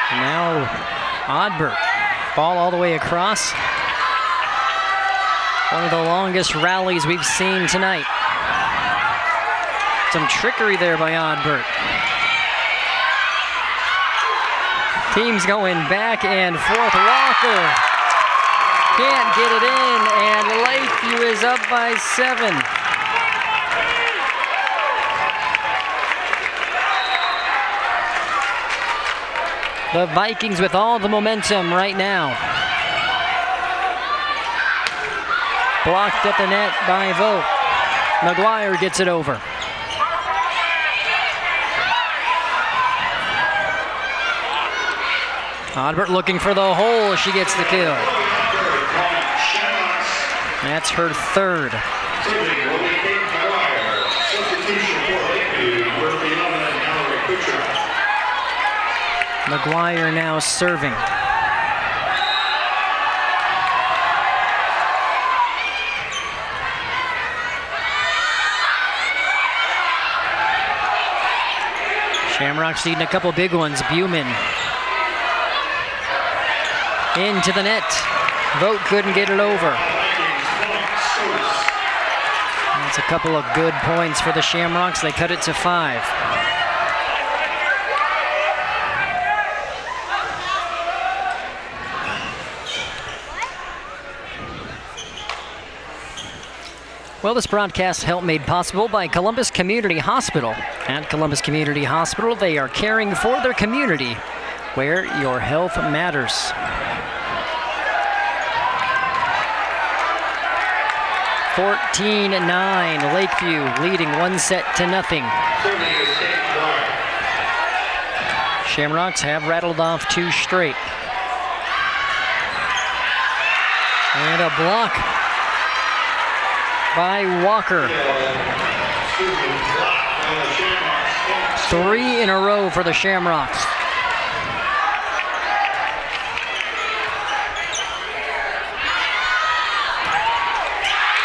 Now Oddbert. Ball all the way across. One of the longest rallies we've seen tonight. Some trickery there by Oddbert. Teams going back and forth. Walker can't get it in, and Lakeview is up by 7. The Vikings with all the momentum right now. Blocked at the net by Vogt. McGuire gets it over. Oddbert looking for the hole. She gets the kill. That's her third. McGuire now serving. Shamrocks needing a couple big ones. Buman into the net. Vogt couldn't get it over. That's a couple of good points for the Shamrocks. They cut it to 5. Well, this broadcast helped made possible by Columbus Community Hospital. At Columbus Community Hospital, they are caring for their community, where your health matters. (14-9), Lakeview leading 1-0. Shamrocks have rattled off 2 straight. And a block by Walker. 3 in a row for the Shamrocks.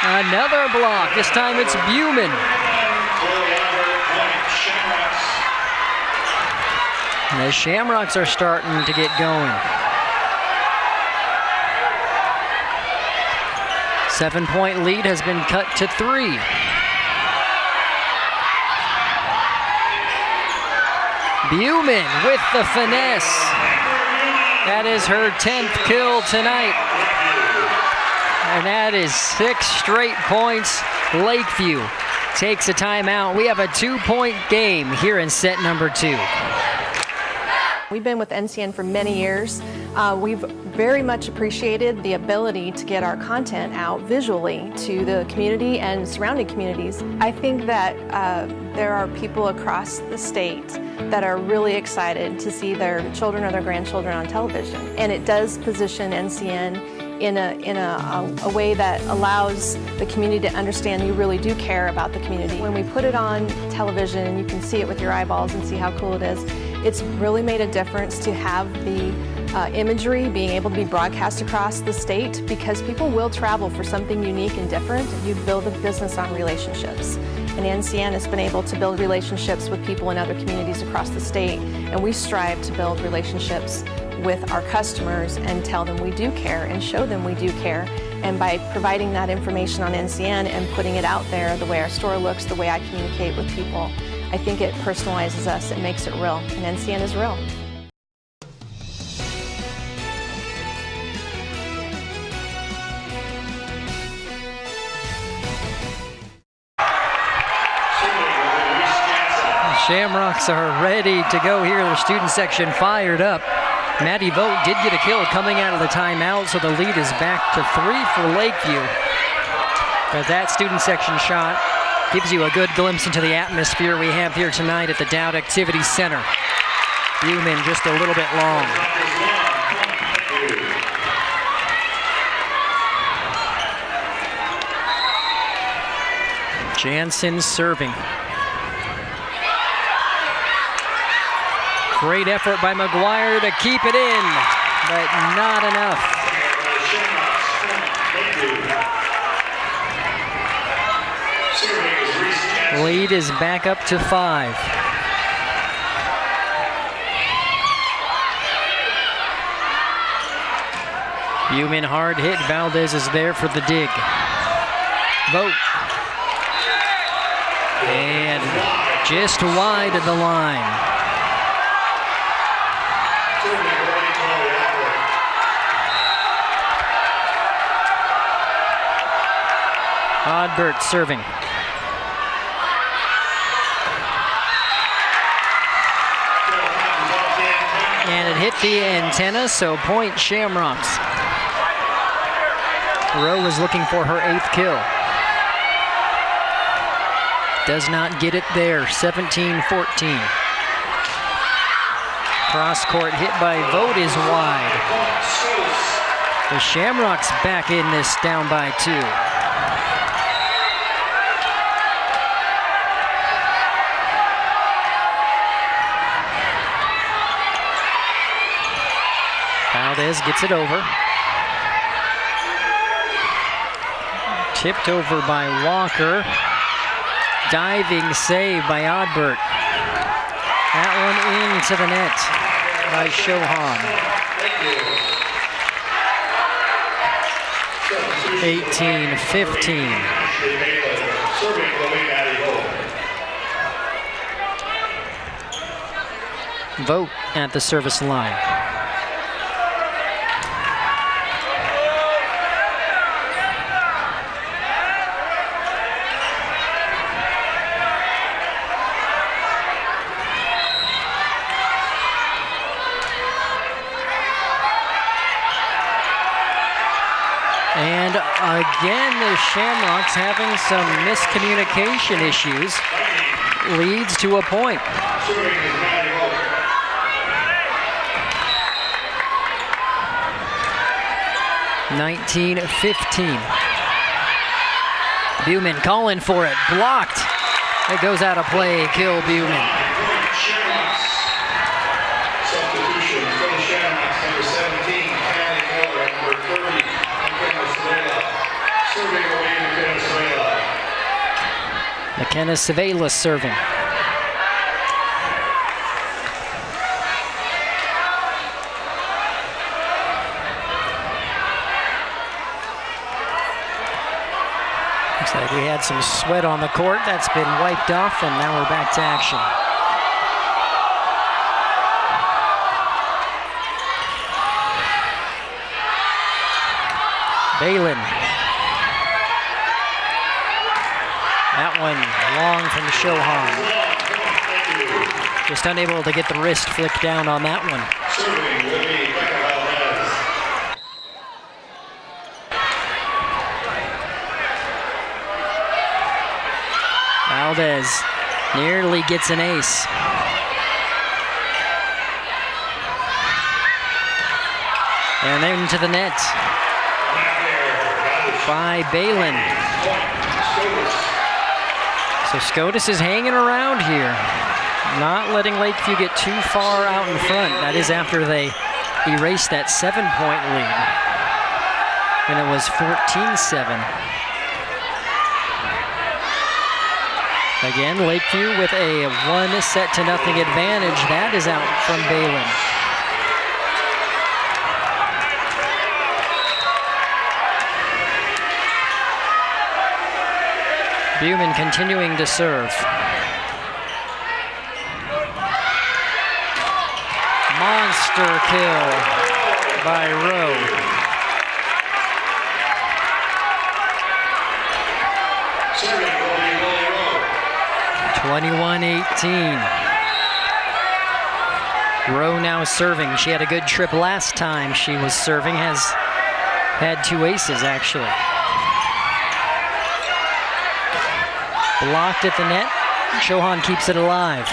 Another block. This time it's Buman. The Shamrocks are starting to get going. 7-point lead has been cut to 3. Buman with the finesse. That is her 10th kill tonight. And that is 6 straight points. Lakeview takes a timeout. We have a 2-point game here in set number 2. We've been with NCN for many years. We've very much appreciated the ability to get our content out visually to the community and surrounding communities. I think that there are people across the state that are really excited to see their children or their grandchildren on television. And it does position NCN in a way that allows the community to understand you really do care about the community. When we put it on television and you can see it with your eyeballs and see how cool it is, it's really made a difference to have the imagery being able to be broadcast across the state, because people will travel for something unique and different. You build a business on relationships. And NCN has been able to build relationships with people in other communities across the state. And we strive to build relationships with our customers and tell them we do care and show them we do care. And by providing that information on NCN and putting it out there, the way our store looks, the way I communicate with people, I think it personalizes us, it makes it real, and NCN is real. Shamrocks are ready to go here. The student section fired up. Maddie Vogt did get a kill coming out of the timeout, so the lead is back to 3 for Lakeview. But that student section shot gives you a good glimpse into the atmosphere we have here tonight at the Dowd Activity Center. Buman just a little bit long. Jansen serving. Great effort by McGuire to keep it in, but not enough. Lead is back up to 5. Buman hard hit. Valdez is there for the dig. Vogt. And just wide of the line. Oddbert serving. And it hit the antenna, so point Shamrocks. Rowe was looking for her 8th kill. Does not get it there, 17-14. Cross court hit by Vogt is wide. The Shamrocks back in this, down by 2. Valdez gets it over. Tipped over by Walker. Diving save by Oddbert. That one into the net by Shohan. 18-15. Vogt at the service line. And again, the Shamrocks having some miscommunication issues. Leads to a point. (19-15). Buman calling for it, blocked. It goes out of play, kill Buman. Substitution for the Shamrocks, number 17, Callie Miller, number 30, Venezuela. Serving away to Venezuela. McKenna Savela serving. Looks like we had some sweat on the court. That's been wiped off, and now we're back to action. Balin. That one long from Shohan. Just unable to get the wrist flicked down on that one. Serving will be Becca Valdez. Valdez nearly gets an ace. And then to the net by Balin. So Scotus is hanging around here, not letting Lakeview get too far out in front. That is after they erased that 7-point lead. And it was 14-7. Again, Lakeview with a 1-0 advantage. That is out from Balin. Buman continuing to serve. Monster kill by Rowe. Serving will be Lily Rowe. 21-18. Rowe now serving. She had a good trip last time she was serving. Has had 2 aces, actually. Blocked at the net. Shohan keeps it alive.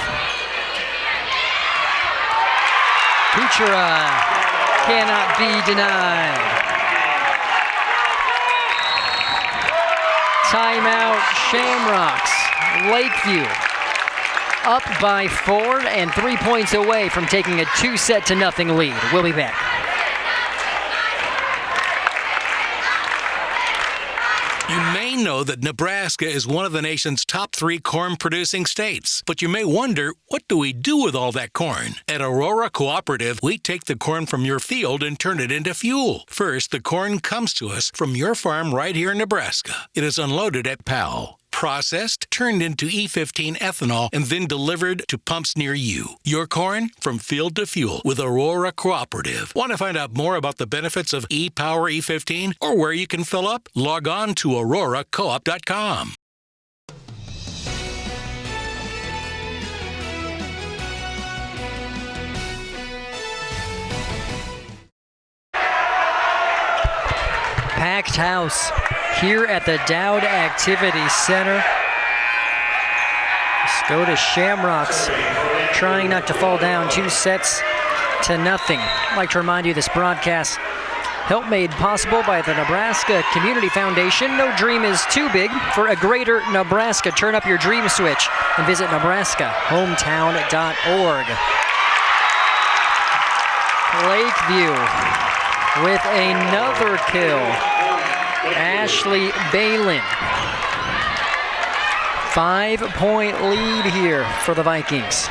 Kuchera cannot be denied. Timeout, Shamrocks. Lakeview up by 4 and 3 points away from taking a 2-0 lead. We'll be back. You may know that Nebraska is one of the nation's top 3 corn-producing states. But you may wonder, what do we do with all that corn? At Aurora Cooperative, we take the corn from your field and turn it into fuel. First, the corn comes to us from your farm right here in Nebraska. It is unloaded at Powell, processed, turned into E15 ethanol, and then delivered to pumps near you. Your corn from field to fuel with Aurora Cooperative. Want to find out more about the benefits of ePower E15 or where you can fill up? Log on to auroracoop.com. Packed house here at the Dowd Activity Center. Scotus Shamrocks trying not to fall down 2-0. I'd like to remind you this broadcast helped made possible by the Nebraska Community Foundation. No dream is too big for a greater Nebraska. Turn up your dream switch and visit nebraskahometown.org. Lakeview with another kill. Ashley Balin. 5-point lead here for the Vikings.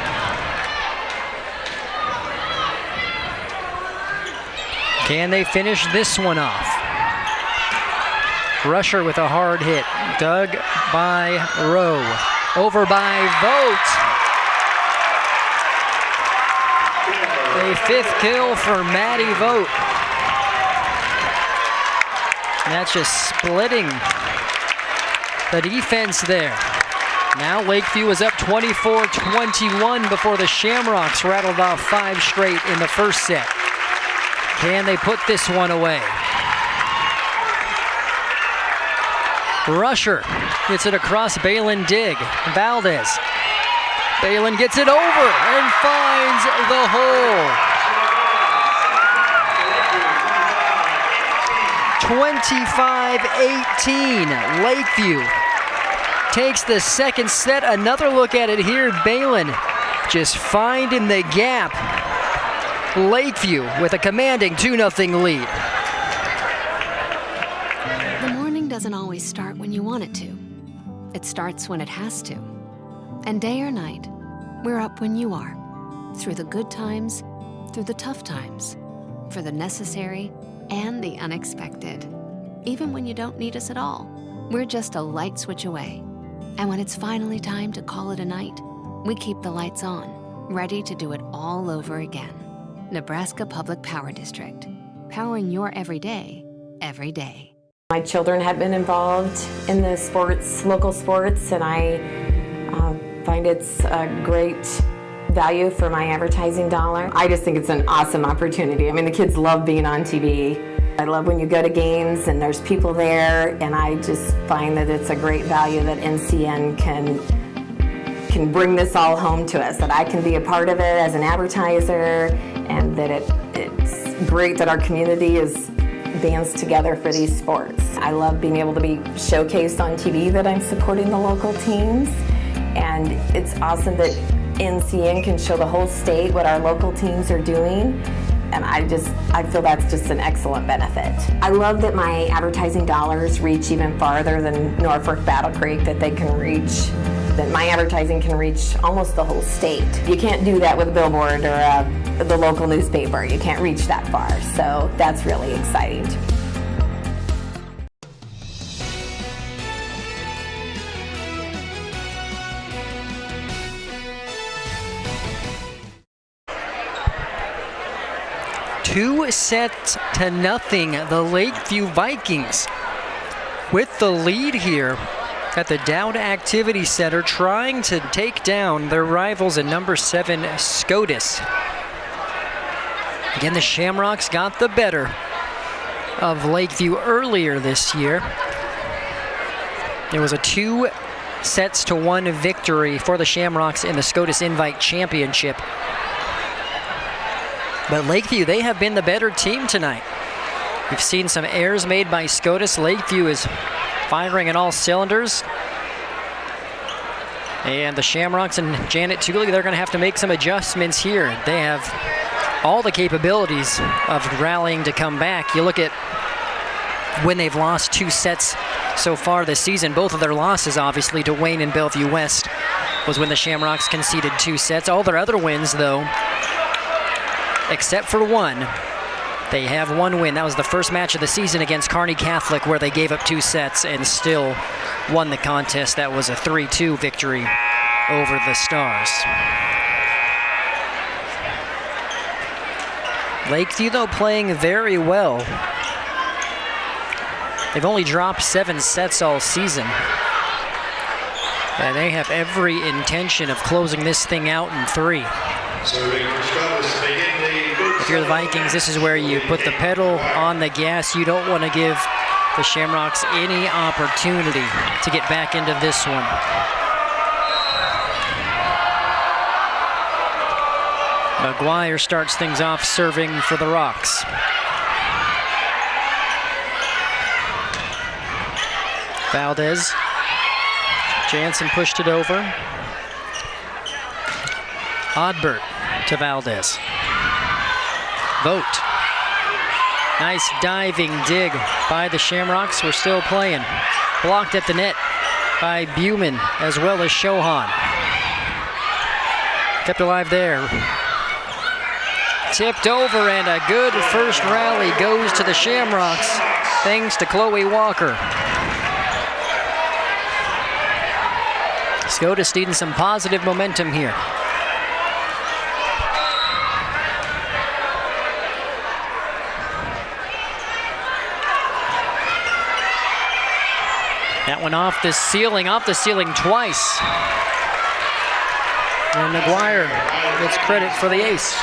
Can they finish this one off? Rusher with a hard hit. Dug by Rowe. Over by Vogt. A 5th kill for Maddie Vogt. And that's just splitting the defense there. Now Lakeview is up 24-21 before the Shamrocks rattled off 5 straight in the first set. Can they put this one away? Rusher gets it across Balin Dig. Valdez. Balin gets it over and finds the hole. 25-18. Lakeview takes the second set. Another look at it here. Balin just finding the gap. Lakeview with a commanding 2-0 lead. The morning doesn't always start when you want it to. It starts when it has to. And day or night, we're up when you are. Through the good times, through the tough times, for the necessary and the unexpected. Even when you don't need us at all, we're just a light switch away. And when it's finally time to call it a night, we keep the lights on, ready to do it all over again. Nebraska Public Power District, powering your everyday, every day. My children have been involved in the sports, local sports, and I find it's a great value for my advertising dollar. I just think it's an awesome opportunity. I mean, the kids love being on TV. I love when you go to games and there's people there, and I just find that it's a great value that NCN can bring this all home to us, that I can be a part of it as an advertiser, and that it's great that our community bands together for these sports. I love being able to be showcased on TV that I'm supporting the local teams, and it's awesome that NCN can show the whole state what our local teams are doing, and I feel that's just an excellent benefit. I love that my advertising dollars reach even farther than Norfolk, Battle Creek, that my advertising can reach almost the whole state. You can't do that with a billboard or the local newspaper. You can't reach that far, so that's really exciting. Two sets to nothing, the Lakeview Vikings with the lead here at the Dowd Activity Center, trying to take down their rivals at number 7, Scotus. Again, the Shamrocks got the better of Lakeview earlier this year. There was a 2-1 victory for the Shamrocks in the Scotus Invite Championship. But Lakeview, they have been the better team tonight. We've seen some errors made by Scotus. Lakeview is firing on all cylinders. And the Shamrocks and Janet Tooley, they're going to have to make some adjustments here. They have all the capabilities of rallying to come back. You look at when they've lost 2 sets so far this season. Both of their losses, obviously, to Wayne and Bellevue West was when the Shamrocks conceded 2 sets. All their other wins, though, except for one, they have 1 win. That was the first match of the season against Kearney Catholic, where they gave up 2 sets and still won the contest. That was a 3-2 victory over the Stars. Lakeview, though, playing very well. They've only dropped 7 sets all season. And they have every intention of closing this thing out in 3. If you're the Vikings, this is where you put the pedal on the gas. You don't want to give the Shamrocks any opportunity to get back into this one. McGuire starts things off serving for the Rocks. Valdez. Jansen pushed it over. Oddbert to Valdez. Vogt. Nice diving dig by the Shamrocks. We're still playing. Blocked at the net by Buman as well as Shohan. Kept alive there. Tipped over, and a good first rally goes to the Shamrocks thanks to Chloe Walker. Scotus needing some positive momentum here. That one off the ceiling twice. And McGuire gets credit for the ace.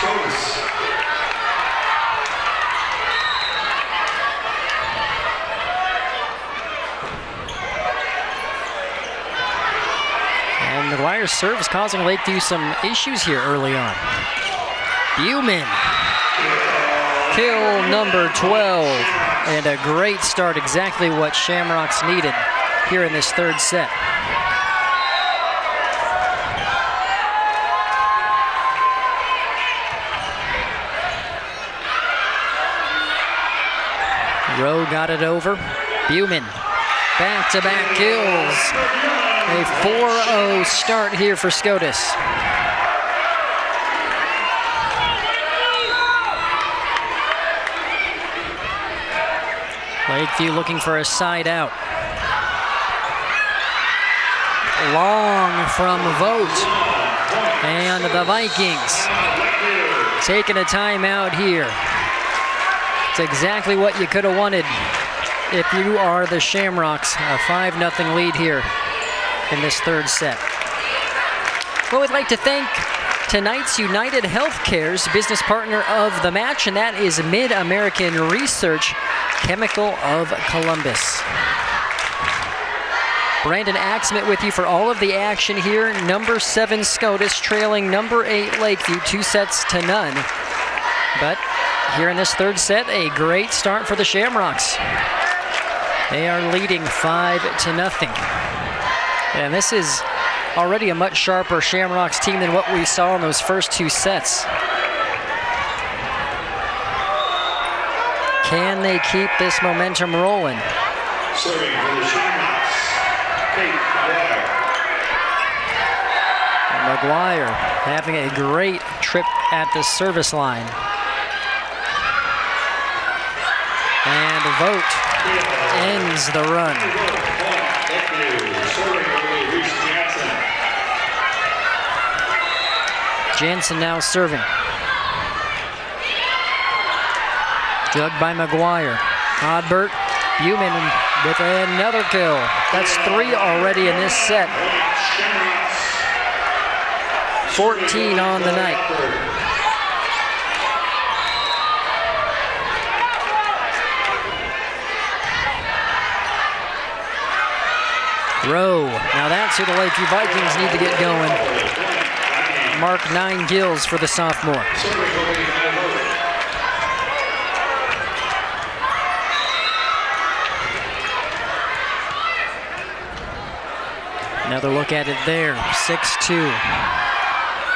And McGuire's serve is causing Lakeview some issues here early on. Buman. Kill number 12. And a great start, exactly what Shamrocks needed here in this 3rd set. Rowe got it over. Buman, back-to-back kills. A 4-0 start here for Scotus. Lakeview looking for a side out. Long from Vogt. And the Vikings taking a timeout here. It's exactly what you could have wanted if you are the Shamrocks. A 5-0 lead here in this third set. Well, we'd like to thank tonight's United Healthcare's business partner of the match, and that is Mid-American Research Chemical of Columbus. Brandon Axmit with you for all of the action here. Number 7 Scotus trailing number 8 Lakeview 2-0. But here in this third set, a great start for the Shamrocks. They are leading 5-0. And this is already a much sharper Shamrocks team than what we saw in those first 2 sets. Can they keep this momentum rolling? Serving for the Shamrocks, McGuire having a great trip at the service line. And Vogt ends the run. Jansen now serving. Jugged by McGuire. Odbert, Buman with another kill. That's 3 already in this set. 14 on the night. Rowe. Now that's who the Lakeview Vikings need to get going. Mark 9 kills for the sophomore. Another look at it there, 6-2.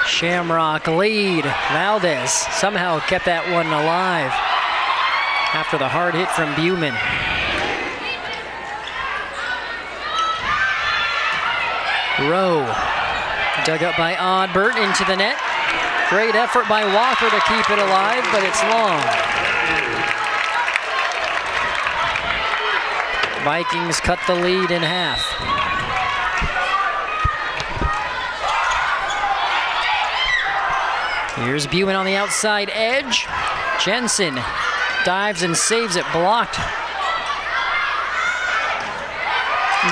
Shamrock lead. Valdez somehow kept that one alive after the hard hit from Buman. Rowe dug up by Odbert into the net. Great effort by Walker to keep it alive, but it's long. Vikings cut the lead in half. Here's Buman on the outside edge. Jensen dives and saves it, blocked.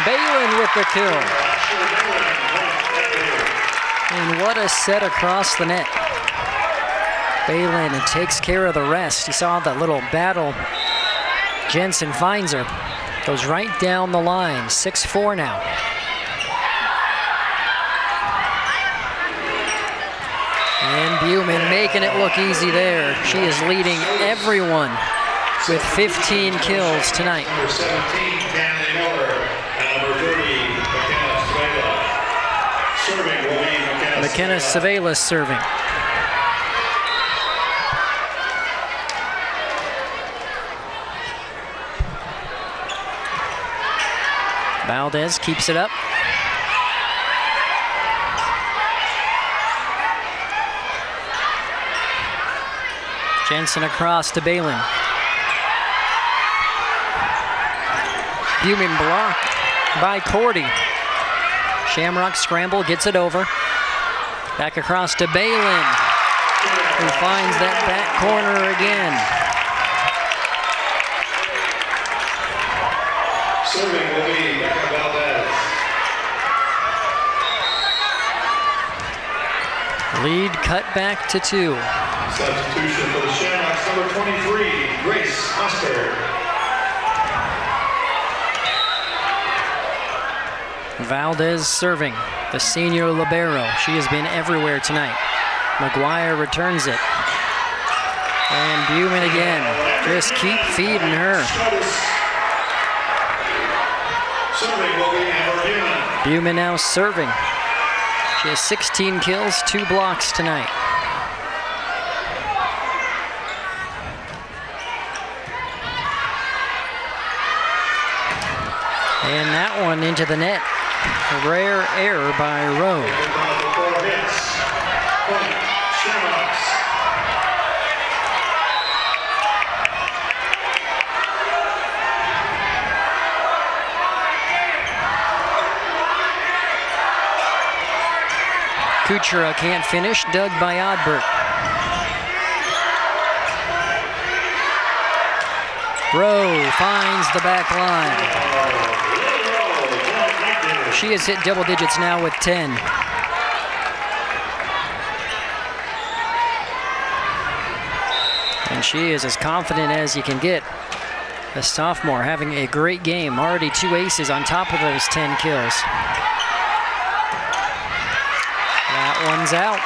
Balin with the kill. And what a set across the net. Balin takes care of the rest. You saw that little battle. Jensen finds her. Goes right down the line. 6-4 now. And Buman making it look easy there. She is leading everyone with 15 kills tonight. Number 17, Danny Miller, and number 30, McKenna Savela. Serving will be McKenna Savela serving. Valdez keeps it up. Jensen across to Balin. Buman blocked by Cordy. Shamrock scramble, gets it over. Back across to Balin, who finds that back corner again. Serving will be Becca Valdez. Lead cut back to 2. Substitution for the Shamrocks, number 23, Grace Mustard. Valdez serving, the senior libero. She has been everywhere tonight. McGuire returns it. And Buman again. Just keep feeding her. Serving will be Amber Buman. Buman now serving. She has 16 kills, 2 blocks tonight. And that one into the net. A rare error by Rowe. Kuchera can't finish, dug by Oddbert. Rowe finds the back line. She has hit double digits now with 10. And she is as confident as you can get. A sophomore having a great game. Already 2 aces on top of those 10 kills. That one's out.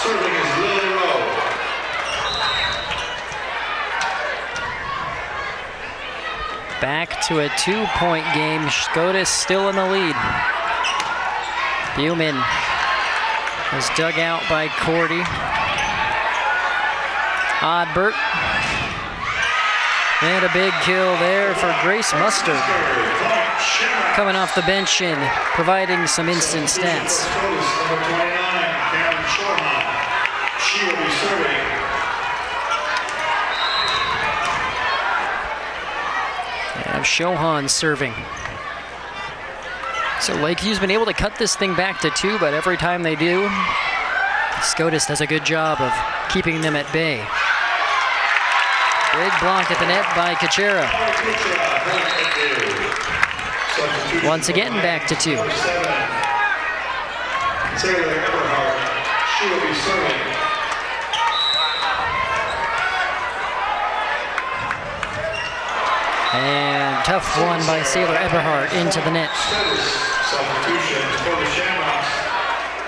Serving is Lily Rowe. Back to a 2-point game. Scotus still in the lead. Buman was dug out by Cordy. Oddbert. And a big kill there for Grace Mustard. Coming off the bench and providing some instant stats. She will be serving. And Shohan serving. So Lakeview's been able to cut this thing back to 2, but every time they do, Scotus does a good job of keeping them at bay. Big block at the net by Kuchera. Once again, back to 2. She will be serving. And tough one by Sailor Eberhardt into the net. Substitution for the Shamrocks.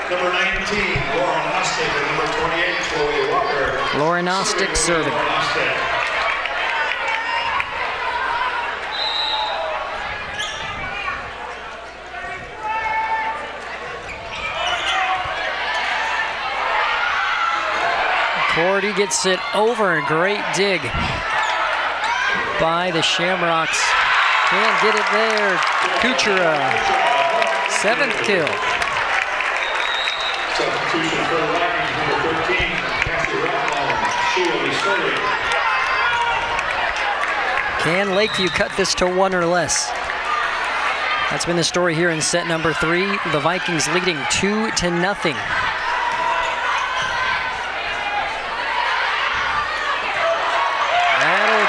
Number 19, Lauren Ostick, and number 28, Chloe Walker. Lauren Ostick serving. Cordy gets it over. Great dig by the Shamrocks. Can't get it there. Kuchera, 7th kill. Substitution for the Vikings, number 13, Kathy Rathbone. She will be serving. Can Lakeview cut this to 1 or less? That's been the story here in set number 3. The Vikings leading 2-0.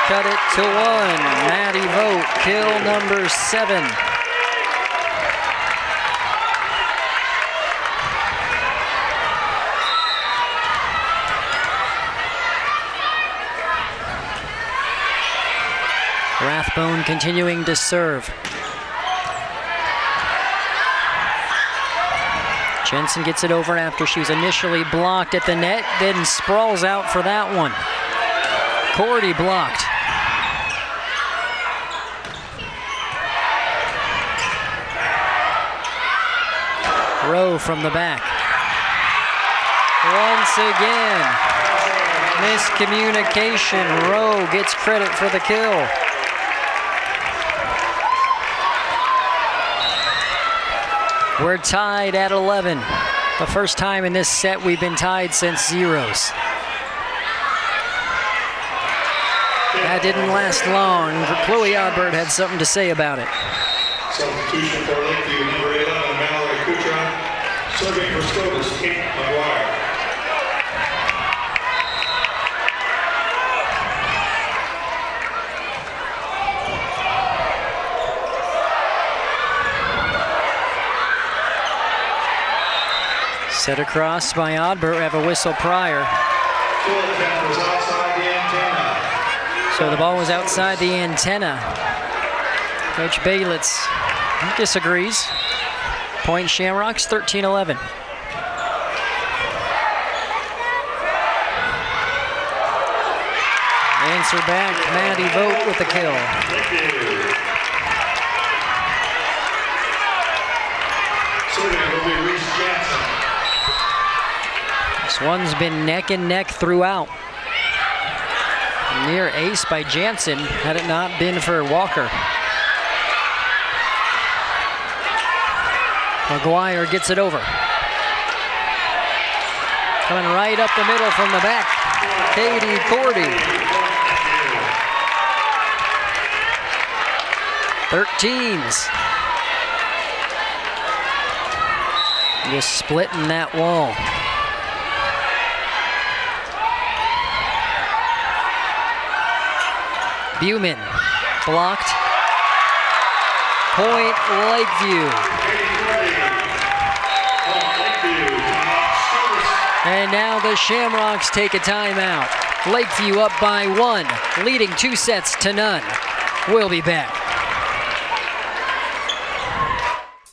Cut it to 1. Maddie Vogt, kill number 7. Rathbone continuing to serve. Jensen gets it over after she was initially blocked at the net, then sprawls out for that one. Cordy blocked. Rowe from the back. Once again, miscommunication. Rowe gets credit for the kill. We're tied at 11. The first time in this set we've been tied since zeros. That didn't last long. Chloe Oddbert had something to say about it. Substitution for Lakeview, number 11, Mallory Kuchera. Serving for Scotus, Kate McGuire. Set across by Oddbert. Have a whistle prior. So the ball was outside the antenna. Coach Baylitz disagrees. Point Shamrocks, 13-11. Answer back, Maddie Vogt with the kill. This one's been neck and neck throughout. Near ace by Jansen, had it not been for Walker. McGuire gets it over. Coming right up the middle from the back, Katie Cordy. 13s. Just splitting that wall. Buman blocked. Point Lakeview. And now the Shamrocks take a timeout. Lakeview up by 1, leading 2-0. We'll be back.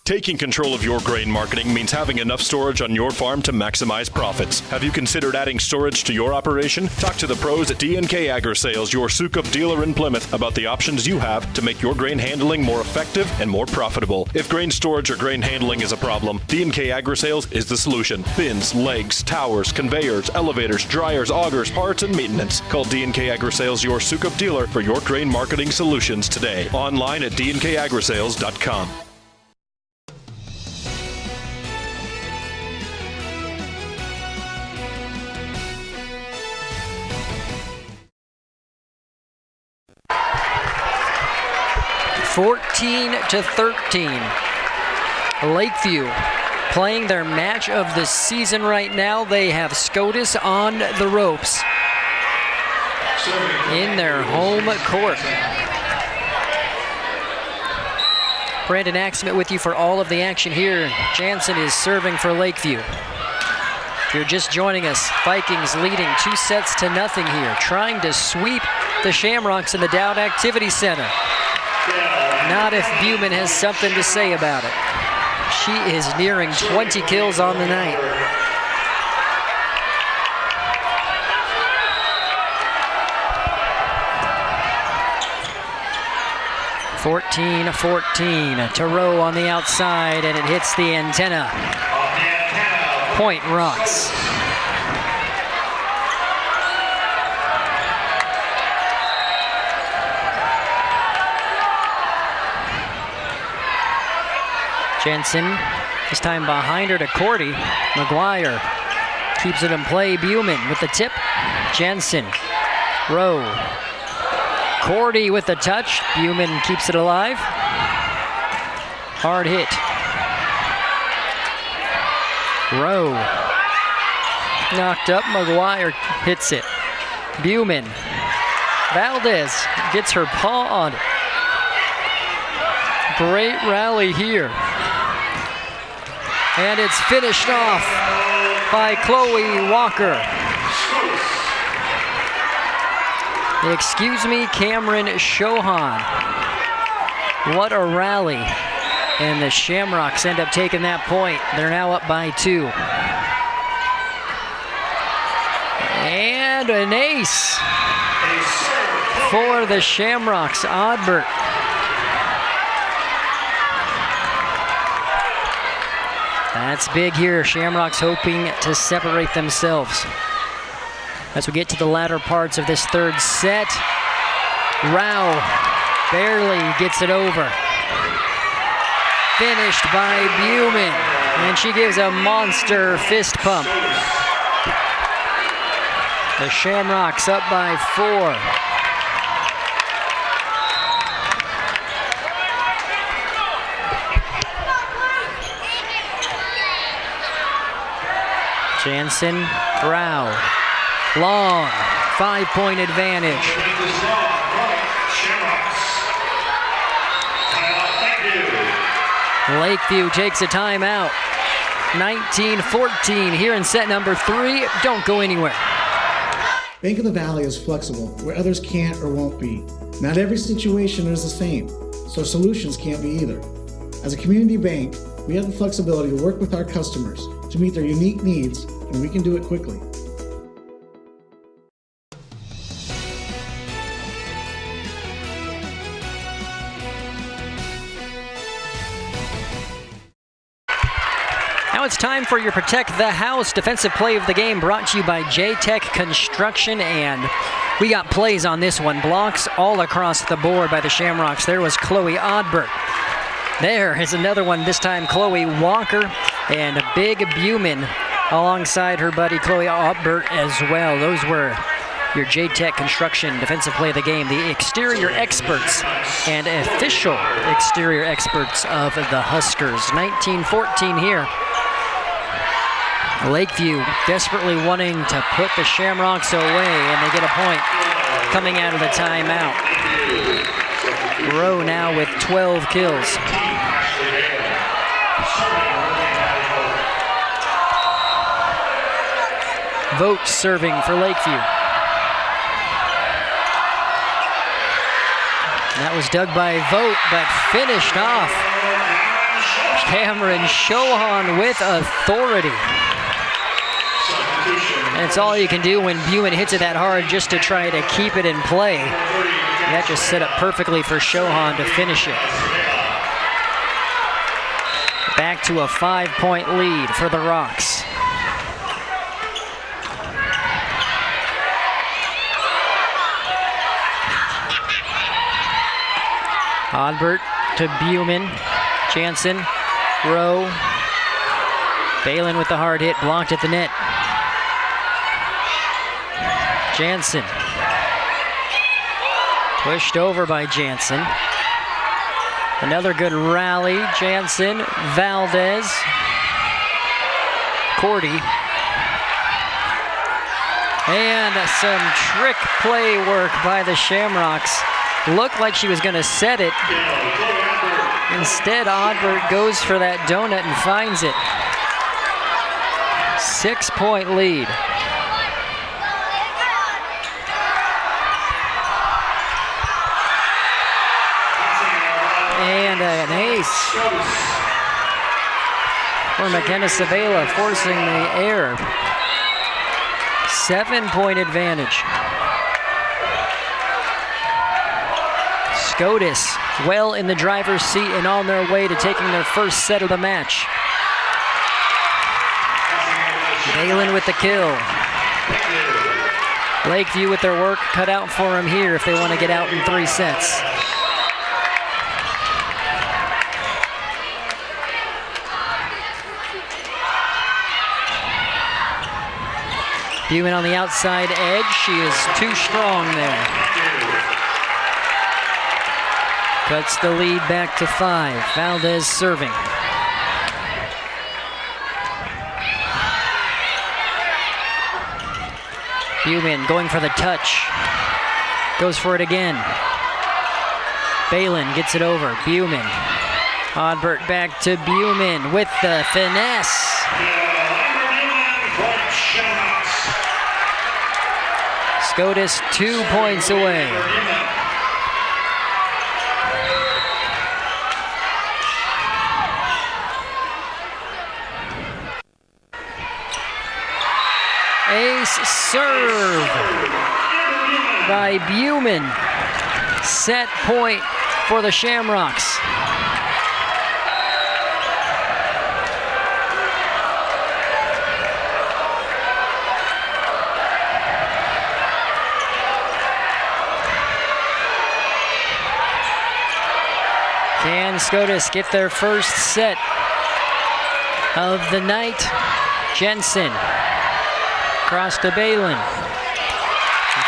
Taking control of your grain marketing means having enough storage on your farm to maximize profits. Have you considered adding storage to your operation? Talk to the pros at D&K Agri-Sales, your Sukup dealer in Plymouth, about the options you have to make your grain handling more effective and more profitable. If grain storage or grain handling is a problem, D&K Agri-Sales is the solution. Bins, legs, towers, conveyors, elevators, dryers, augers, parts, and maintenance. Call D&K Agri-Sales, your Sukup dealer, for your grain marketing solutions today. Online at dnkagrisales.com. (14-13). Lakeview playing their match of the season right now. They have Scotus on the ropes in their home court. Brandon Axman with you for all of the action here. Jansen is serving for Lakeview. If you're just joining us, Vikings leading 2-0 here, trying to sweep the Shamrocks in the Dowd Activity Center. Not if Buman has something to say about it. She is nearing 20 kills on the night. (14-14). Thoreau on the outside, and it hits the antenna. Point Rocks. Jensen, this time behind her to Cordy. McGuire keeps it in play. Buman with the tip. Jensen, Rowe. Cordy with the touch. Buman keeps it alive. Hard hit. Rowe. Knocked up. McGuire hits it. Buman. Valdez gets her paw on it. Great rally here. And it's finished off by Chloe Walker. Excuse me, Cameron Shohan. What a rally. And the Shamrocks end up taking that point. They're now up by 2. And an ace for the Shamrocks. Oddbert. That's big here. Shamrocks hoping to separate themselves. As we get to the latter parts of this third set, Rao barely gets it over. Finished by Buman, and she gives a monster fist pump. The Shamrocks up by 4. Jansen, Rao, long 5-point advantage. Lakeview takes a timeout. 19-14 here in set number 3. Don't go anywhere. Bank of the Valley is flexible where others can't or won't be. Not every situation is the same, so solutions can't be either. As a community bank, we have the flexibility to work with our customers to meet their unique needs, and we can do it quickly. Now it's time for your Protect the House defensive play of the game, brought to you by J-Tech Construction and We got plays on this one. Blocks all across the board by the Shamrocks. There was Chloe Odbert. There is another one, this time Chloe Walker and Big Buman alongside her buddy Chloe Odbert as well. Those were your J-Tech Construction defensive play of the game. The exterior experts and official exterior experts of the Huskers. 19-14 here. Lakeview desperately wanting to put the Shamrocks away, and they get a point coming out of the timeout. Rowe now with 12 kills. Vogt serving for Lakeview. That was dug by Vogt, but finished off. Cameron Shohan with authority. And it's all you can do when Buman hits it that hard just to try to keep it in play. That just set up perfectly for Shohan to finish it. Back to a 5-point lead for the Rocks. Odbert to Buman. Jansen, Rowe. Balin with the hard hit, blocked at the net. Jansen. Pushed over by Jansen. Another good rally. Jansen, Valdez, Cordy. And some trick play work by the Shamrocks. Looked like she was going to set it. Instead, Odbert goes for that donut and finds it. 6-point lead. And an ace for McKenna Savela, forcing the error. 7-point advantage. Scotus well in the driver's seat and on their way to taking their first set of the match. Balin with the kill. Lakeview with their work cut out for them here if they want to get out in 3 sets. Buman on the outside edge. She is too strong there. Cuts the lead back to 5. Valdez serving. Buman going for the touch. Goes for it again. Balin gets it over. Buman. Odbert back to Buman with the finesse. Scotus 2 points away. Ace serve by Buman. Set point for the Shamrocks. Can Scotus get their first set of the night? Jensen. Across to Balin.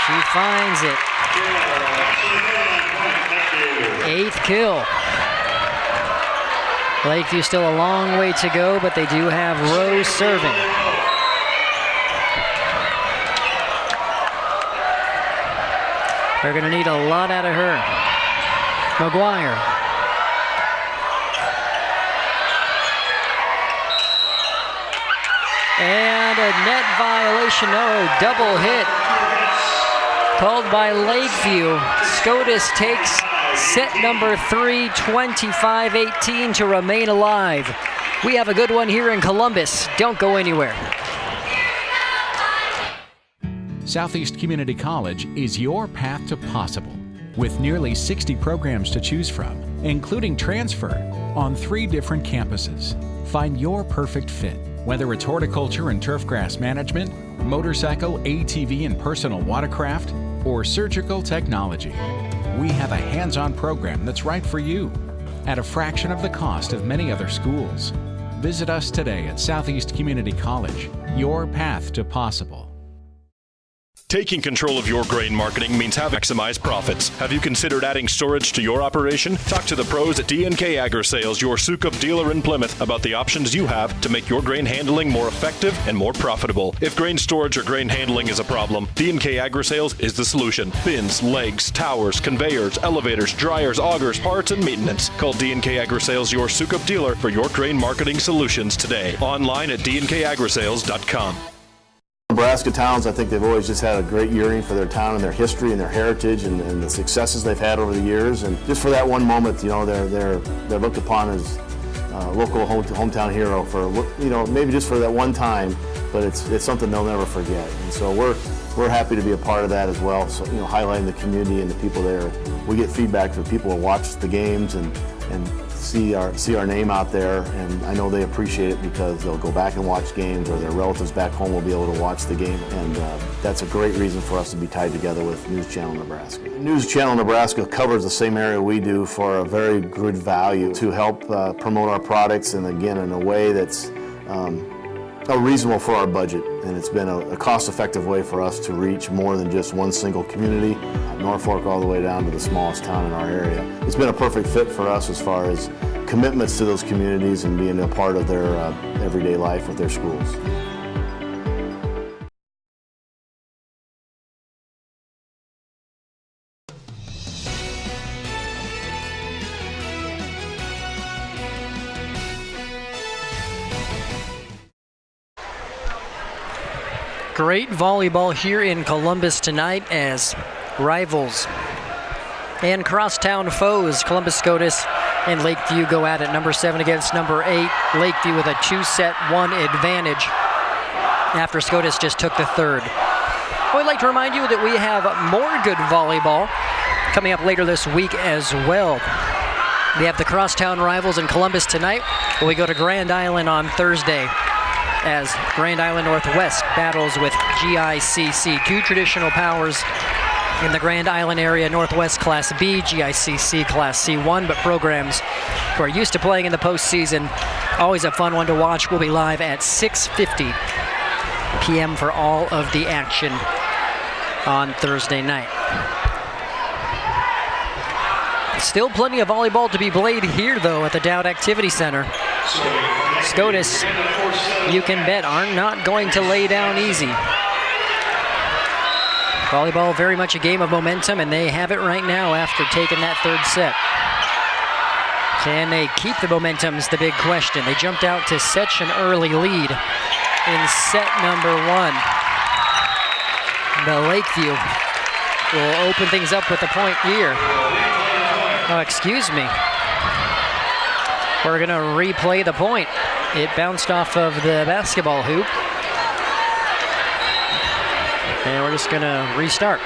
She finds it. 8th kill. Lakeview still a long way to go, but they do have Rowe serving. They're going to need a lot out of her. McGuire. And a net violation, double hit called by Lakeview. Scotus takes set number 3, 25-18 to remain alive. We have a good one here in Columbus. Don't go anywhere. Southeast Community College is your path to possible. With nearly 60 programs to choose from, including transfer on 3 different campuses. Find your perfect fit. Whether it's horticulture and turfgrass management, motorcycle, ATV, and personal watercraft, or surgical technology. We have a hands-on program that's right for you at a fraction of the cost of many other schools. Visit us today at Southeast Community College, your path to possible. Taking control of your grain marketing means having maximized profits. Have you considered adding storage to your operation? Talk to the pros at D&K Agri-Sales, your Sukup dealer in Plymouth, about the options you have to make your grain handling more effective and more profitable. If grain storage or grain handling is a problem, D&K Agri-Sales is the solution. Bins, legs, towers, conveyors, elevators, dryers, augers, parts, and maintenance. Call D&K Agri-Sales, your Sukup dealer, for your grain marketing solutions today. Online at dnkagrisales.com. Nebraska towns, I think they've always just had a great yearning for their town and their history and their heritage and the successes they've had over the years. And just for that one moment, you know, they're looked upon as local hometown hero for, you know, maybe just for that one time, but it's something they'll never forget. And so we're happy to be a part of that as well. So, you know, highlighting the community and the people there. We get feedback from people who watch the games and see our name out there, and I know they appreciate it because they'll go back and watch games, or their relatives back home will be able to watch the game, and that's a great reason for us to be tied together with News Channel Nebraska. News Channel Nebraska covers the same area we do for a very good value to help promote our products, and again in a way that's reasonable for our budget, and it's been a cost-effective way for us to reach more than just one single community, Norfolk all the way down to the smallest town in our area. It's been a perfect fit for us as far as commitments to those communities and being a part of their everyday life with their schools. Great volleyball here in Columbus tonight as rivals and crosstown foes, Columbus Scotus and Lakeview, go at it. Number 7 against number 8. Lakeview with a 2-set-1 advantage after Scotus just took the third. Well, I'd like to remind you that we have more good volleyball coming up later this week as well. We have the crosstown rivals in Columbus tonight. We go to Grand Island on Thursday as Grand Island Northwest battles with GICC, two traditional powers in the Grand Island area, Northwest Class B, GICC Class C1, but programs who are used to playing in the postseason. Always a fun one to watch. We'll be live at 6:50 p.m. for all of the action on Thursday night. Still plenty of volleyball to be played here, though, at the Dowd Activity Center. Scotus, you can bet, are not going to lay down easy. Volleyball very much a game of momentum, and they have it right now after taking that third set. Can they keep the momentum is the big question. They jumped out to such an early lead in set number 1. The Lakeview will open things up with a point here. Oh, excuse me. We're gonna replay the point. It bounced off of the basketball hoop. And we're just gonna restart.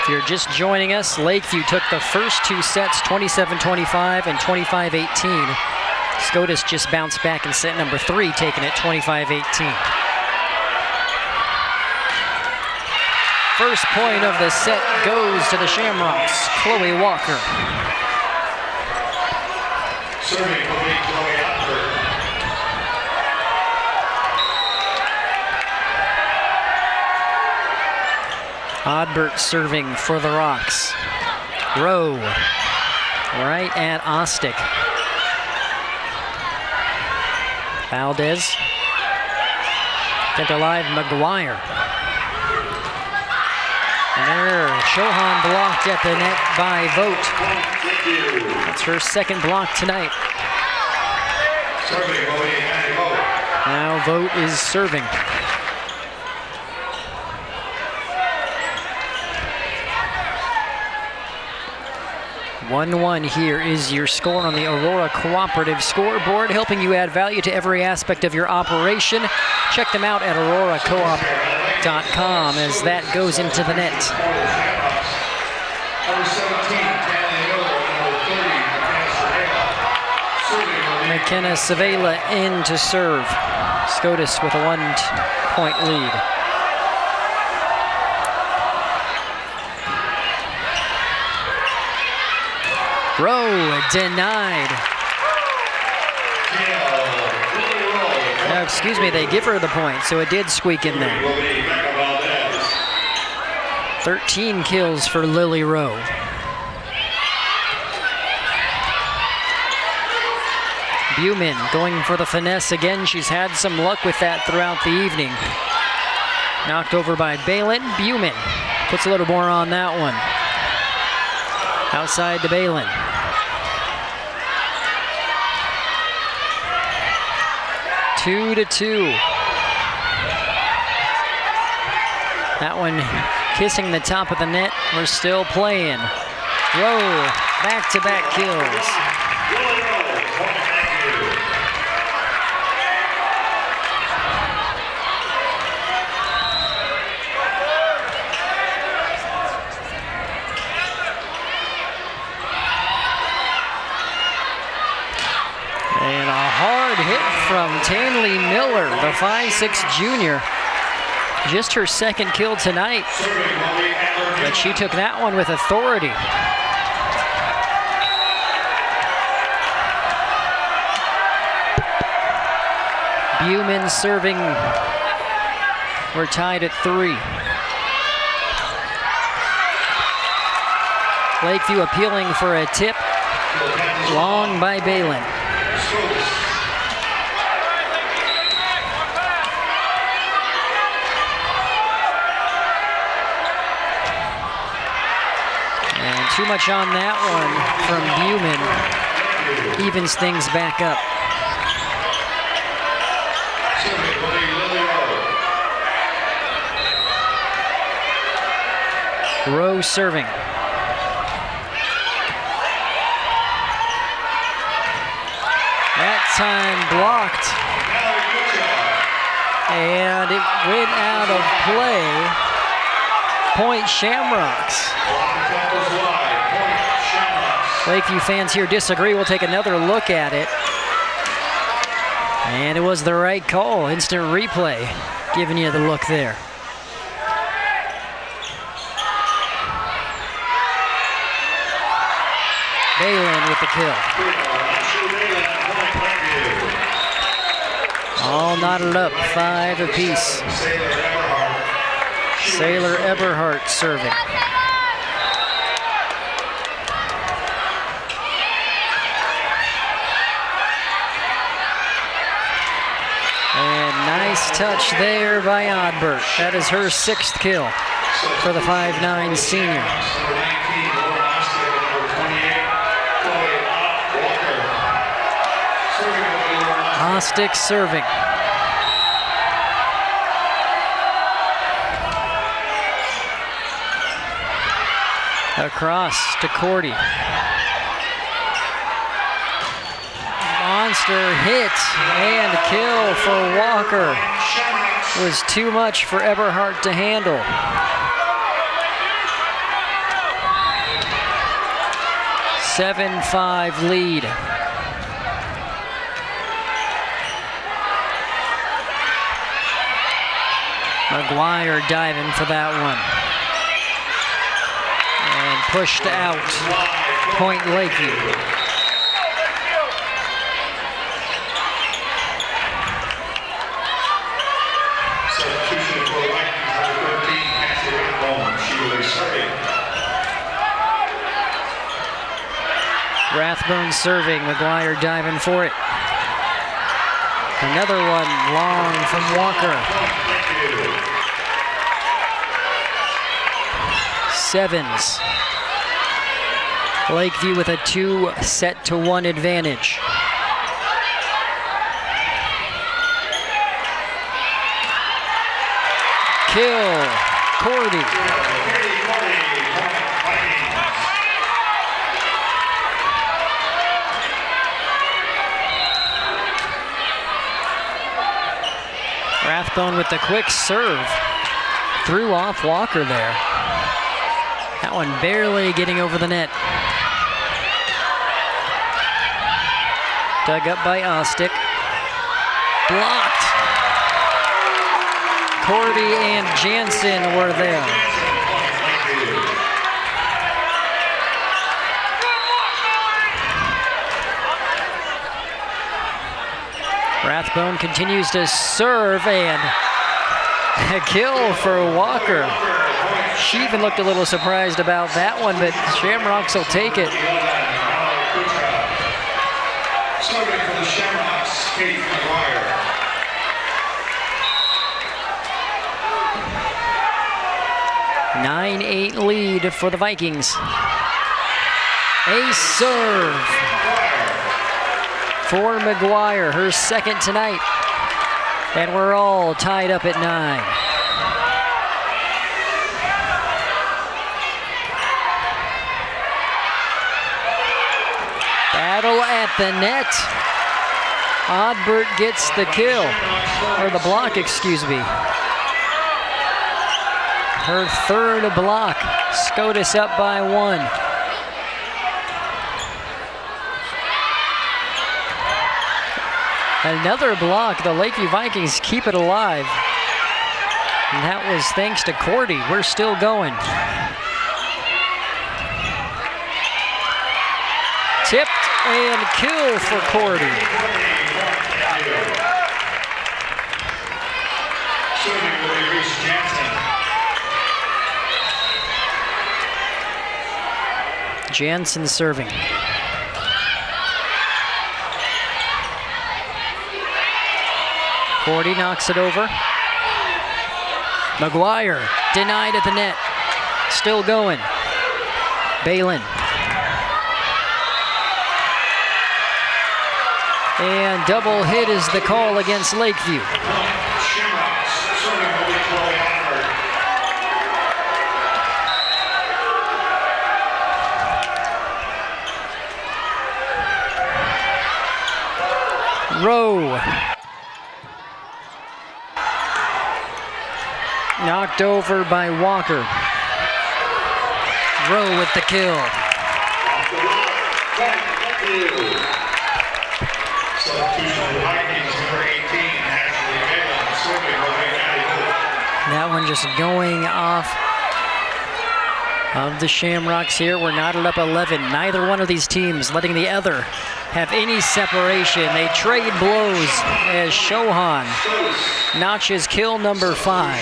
If you're just joining us, Lakeview took the first 2 sets, 27-25 and 25-18. Scotus just bounced back in set number 3, taking it 25-18. First point of the set goes to the Shamrocks, Chloe Walker. Serving will be Chloe Walker. Oddbert serving for the Rocks. Rowe, right at Ostick. Valdez. Kept alive, McGuire. And there, Chohan blocked at the net by Vogt. That's her second block tonight. Serving will be Annie Vogt. Now Vogt is serving. "1-1" here is your score on the Aurora Cooperative scoreboard, helping you add value to every aspect of your operation. Check them out at auroracoop.com as that goes into the net. Number 17, Tanley Miller. Number 30, Vanessa Hale. Serving will be McKenna Savela in to serve. Scotus with a 1-point lead. Rowe denied. No, excuse me, they give her the point, so it did squeak in there. 13 kills for Lily Rowe. Buman going for the finesse again. She's had some luck with that throughout the evening. Knocked over by Balin. Buman puts a little more on that one. Outside to Balin. Two to two. That one kissing the top of the net. We're still playing. Rowe, back-to-back kills. And a hard hit from Tanley Miller, the 5'6" junior. Just her second kill tonight, but she took that one with authority. Buman serving. We're tied at 3. Lakeview appealing for a tip. Long by Balin. And too much on that one from Buman. Evens things back up. Rowe serving. That time blocked. And it went out of play. Point Shamrocks. Lakeview fans here disagree. We'll take another look at it. And it was the right call. Instant replay giving you the look there. Balin with the kill. All knotted up, 5 apiece. Sailor Eberhardt serving. And nice touch there by Oddbert. That is her 6th kill for the 5'9" senior. Ostick serving. Across to Cordy. Monster hit and kill for Walker. Was too much for Eberhardt to handle. A 7-5 lead. McGuire diving for that one. And pushed out. Point Lakeview. Substitution for Vikings, number 13, Nancy Rathbone. She will be serving. Rathbone serving. McGuire diving for it. Another one long from Walker. 7s. Lakeview with a 2-1 advantage. Kill, Cordy. Rathbone with the quick serve. Threw off Walker there. That one barely getting over the net. Dug up by Ostick. Blocked. Cordy and Jansen were there. Rathbone continues to serve, and a kill for Walker. She even looked a little surprised about that one, but Shamrocks will take it. Serving for the Shamrocks, Kate McGuire. (9-8) lead for the Vikings. A serve for McGuire, her second tonight. And we're all tied up at 9. Battle at the net. Oddbert gets the kill, or the block, excuse me. Her third block. Scotus up by 1. Another block. The Lakeview Vikings keep it alive. And that was thanks to Cordy. We're still going. Tipped and kill for Cordy. Serving will be Reese Jansen. Jansen serving. Cordy knocks it over. McGuire denied at the net. Still going. Balin. And double hit is the call against Lakeview. Rowe. Knocked over by Walker. Rowe with the kill. That one just going off of the Shamrocks here. We're knotted up 11. Neither one of these teams letting the other have any separation. They trade blows as Shohan notches kill number 5.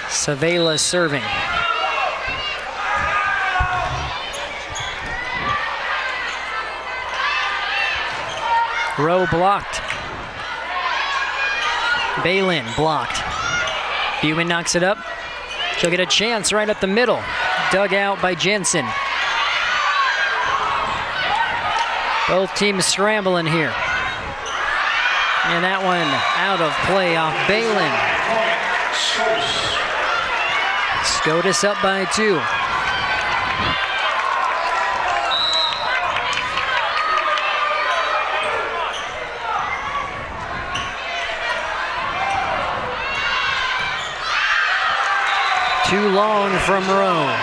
Savela serving. Rowe blocked. Balin blocked. Buman knocks it up. She'll get a chance right up the middle. Dug out by Jensen. Both teams scrambling here. And that one out of play off Balin. Scotus up by 2. Too long from Rowe.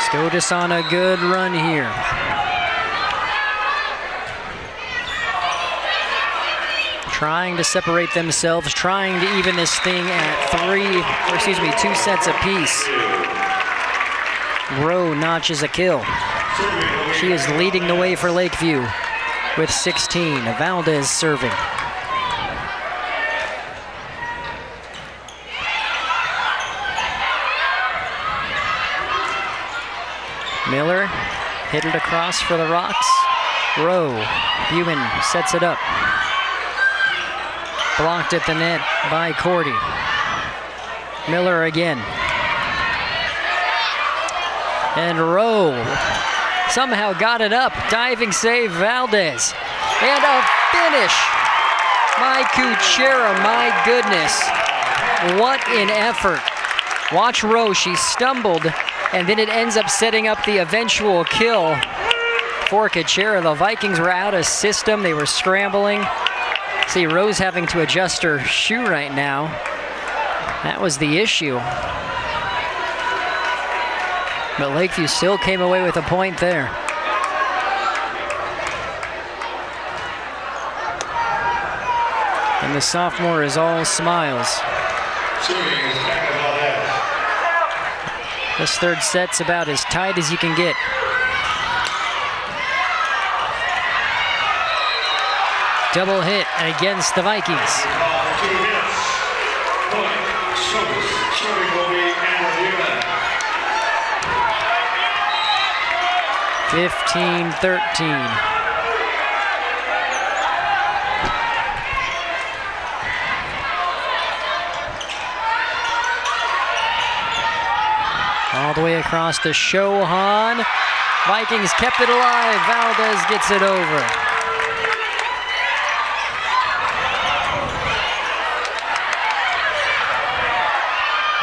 Scotus on a good run here. Trying to separate themselves, trying to even this thing at 2 sets apiece. Rowe notches a kill. She is leading the way for Lakeview with 16. Valdez serving. Miller hit it across for the Rocks. Rowe, Buman sets it up. Blocked at the net by Cordy. Miller again. And Rowe somehow got it up. Diving save, Valdez. And a finish by Kuchera, my goodness. What an effort. Watch Rowe, she stumbled, and then it ends up setting up the eventual kill for Kachera. The Vikings were out of system. They were scrambling. See Rose having to adjust her shoe right now. That was the issue. But Lakeview still came away with a point there. And the sophomore is all smiles. This third set's about as tight as you can get. Double hit against the Vikings. 15-13. All the way across to Shohan. Vikings kept it alive. Valdez gets it over.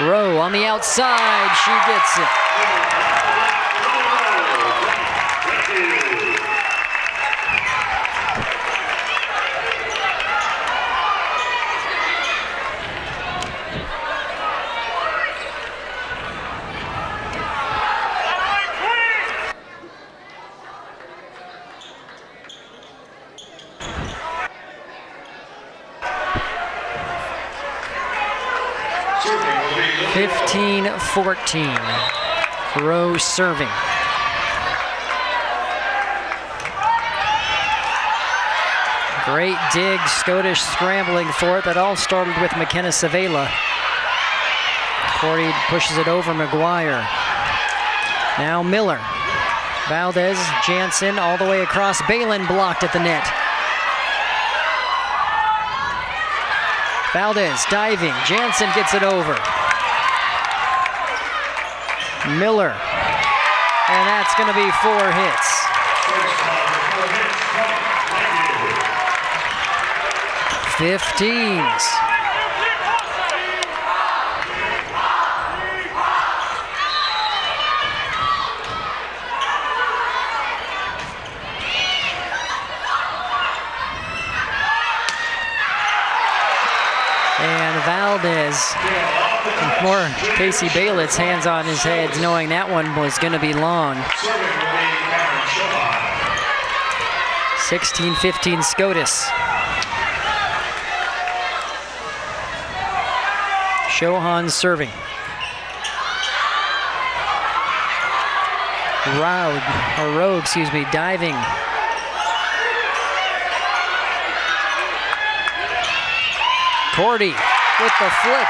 Rowe on the outside. She gets it. Serving 15-14. Rowe serving. Great dig, Scotus scrambling for it. That all started with McKenna Savela. Cordy pushes it over McGuire. Now Miller. Valdez, Jansen, all the way across. Balin blocked at the net. Valdez diving. Jansen gets it over. Miller. And that's going to be 4 hits. Fifteens. And Valdez, more Casey Bailitt's hands on his head, knowing that one was going to be long. 16-15 Scotus. Shohan serving. Rowe, diving. Cordy with the flick.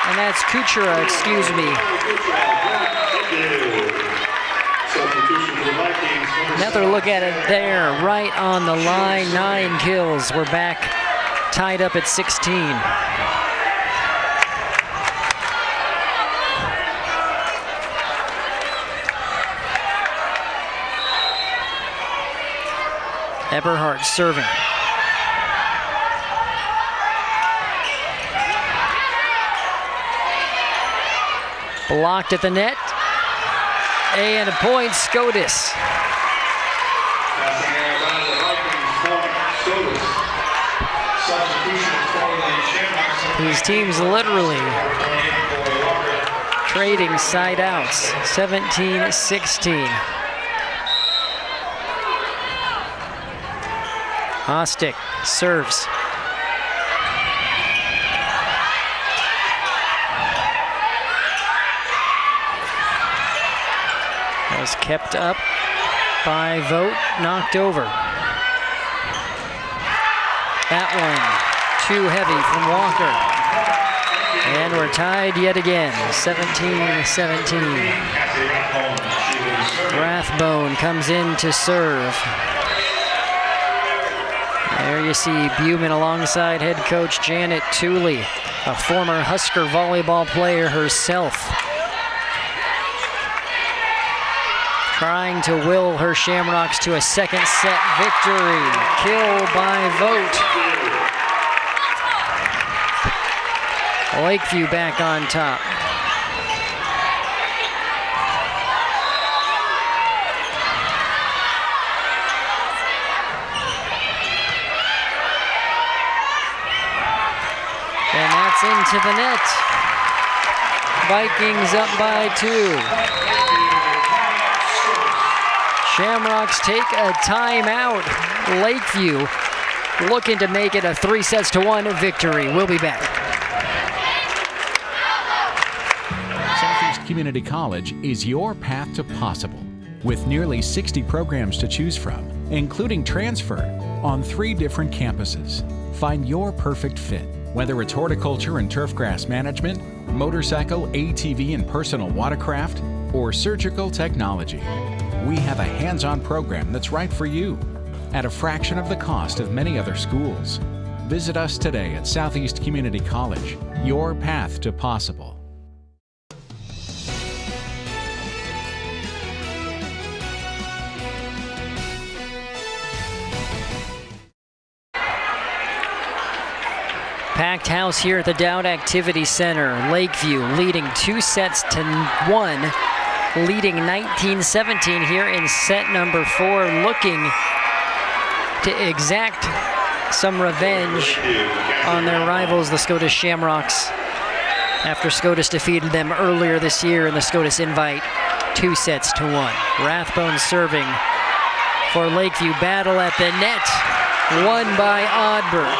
And that's Kuchera, excuse me. Another look at it there, right on the line. 9 kills. We're back tied up at 16. Eberhardt serving. Blocked at the net. And a point, Scotus. These teams literally trading side outs. 17-16. Ostick serves. That was kept up by Vogt, knocked over. That one too heavy from Walker. And we're tied yet again, 17-17. Rathbone comes in to serve. There you see Buman alongside head coach Janet Tooley, a former Husker volleyball player herself. Trying to will her Shamrocks to a second set victory. Kill by Vogt. Lakeview back on top. That's into the net. Vikings up by 2. Shamrocks take a timeout. Lakeview looking to make it a 3-1 victory. We'll be back. Southeast Community College is your path to possible. With nearly 60 programs to choose from, including transfer, on 3 different campuses. Find your perfect fit, whether it's horticulture and turfgrass management, motorcycle, ATV and personal watercraft, or surgical technology. We have a hands-on program that's right for you at a fraction of the cost of many other schools. Visit us today at Southeast Community College, your path to possible. Packed house here at the Dowd Activity Center. Lakeview leading 2-1, leading 19-17 here in set number 4, looking to exact some revenge on their rivals, the Scotus Shamrocks, after Scotus defeated them earlier this year in the Scotus Invite 2-1. Rathbone serving for Lakeview. Battle at the net, won by Oddbert.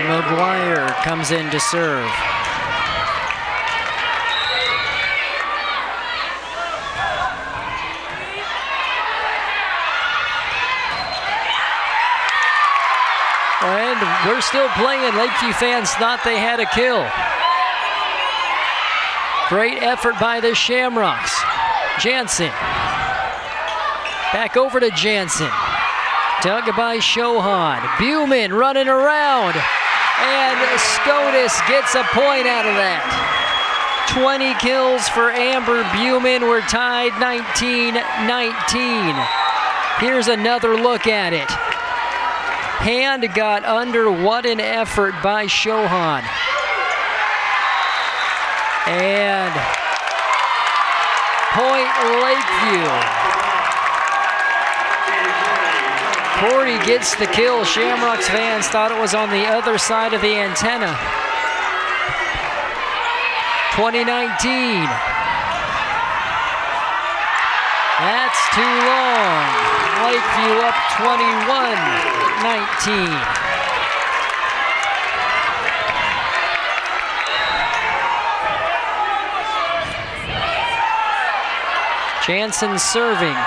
McGuire comes in to serve. And we're still playing. Lakeview fans thought they had a kill. Great effort by the Shamrocks. Jansen. Back over to Jansen. Dug by Shohan. Buman running around. And Scotus gets a point out of that. 20 kills for Amber Buman. We're tied 19-19. Here's another look at it. Hand got under. What an effort by Shohan. And point Lakeview. Cordy gets the kill. Shamrocks fans thought it was on the other side of the antenna. 2019. That's too long. Lakeview up 21-19. Jansen serving.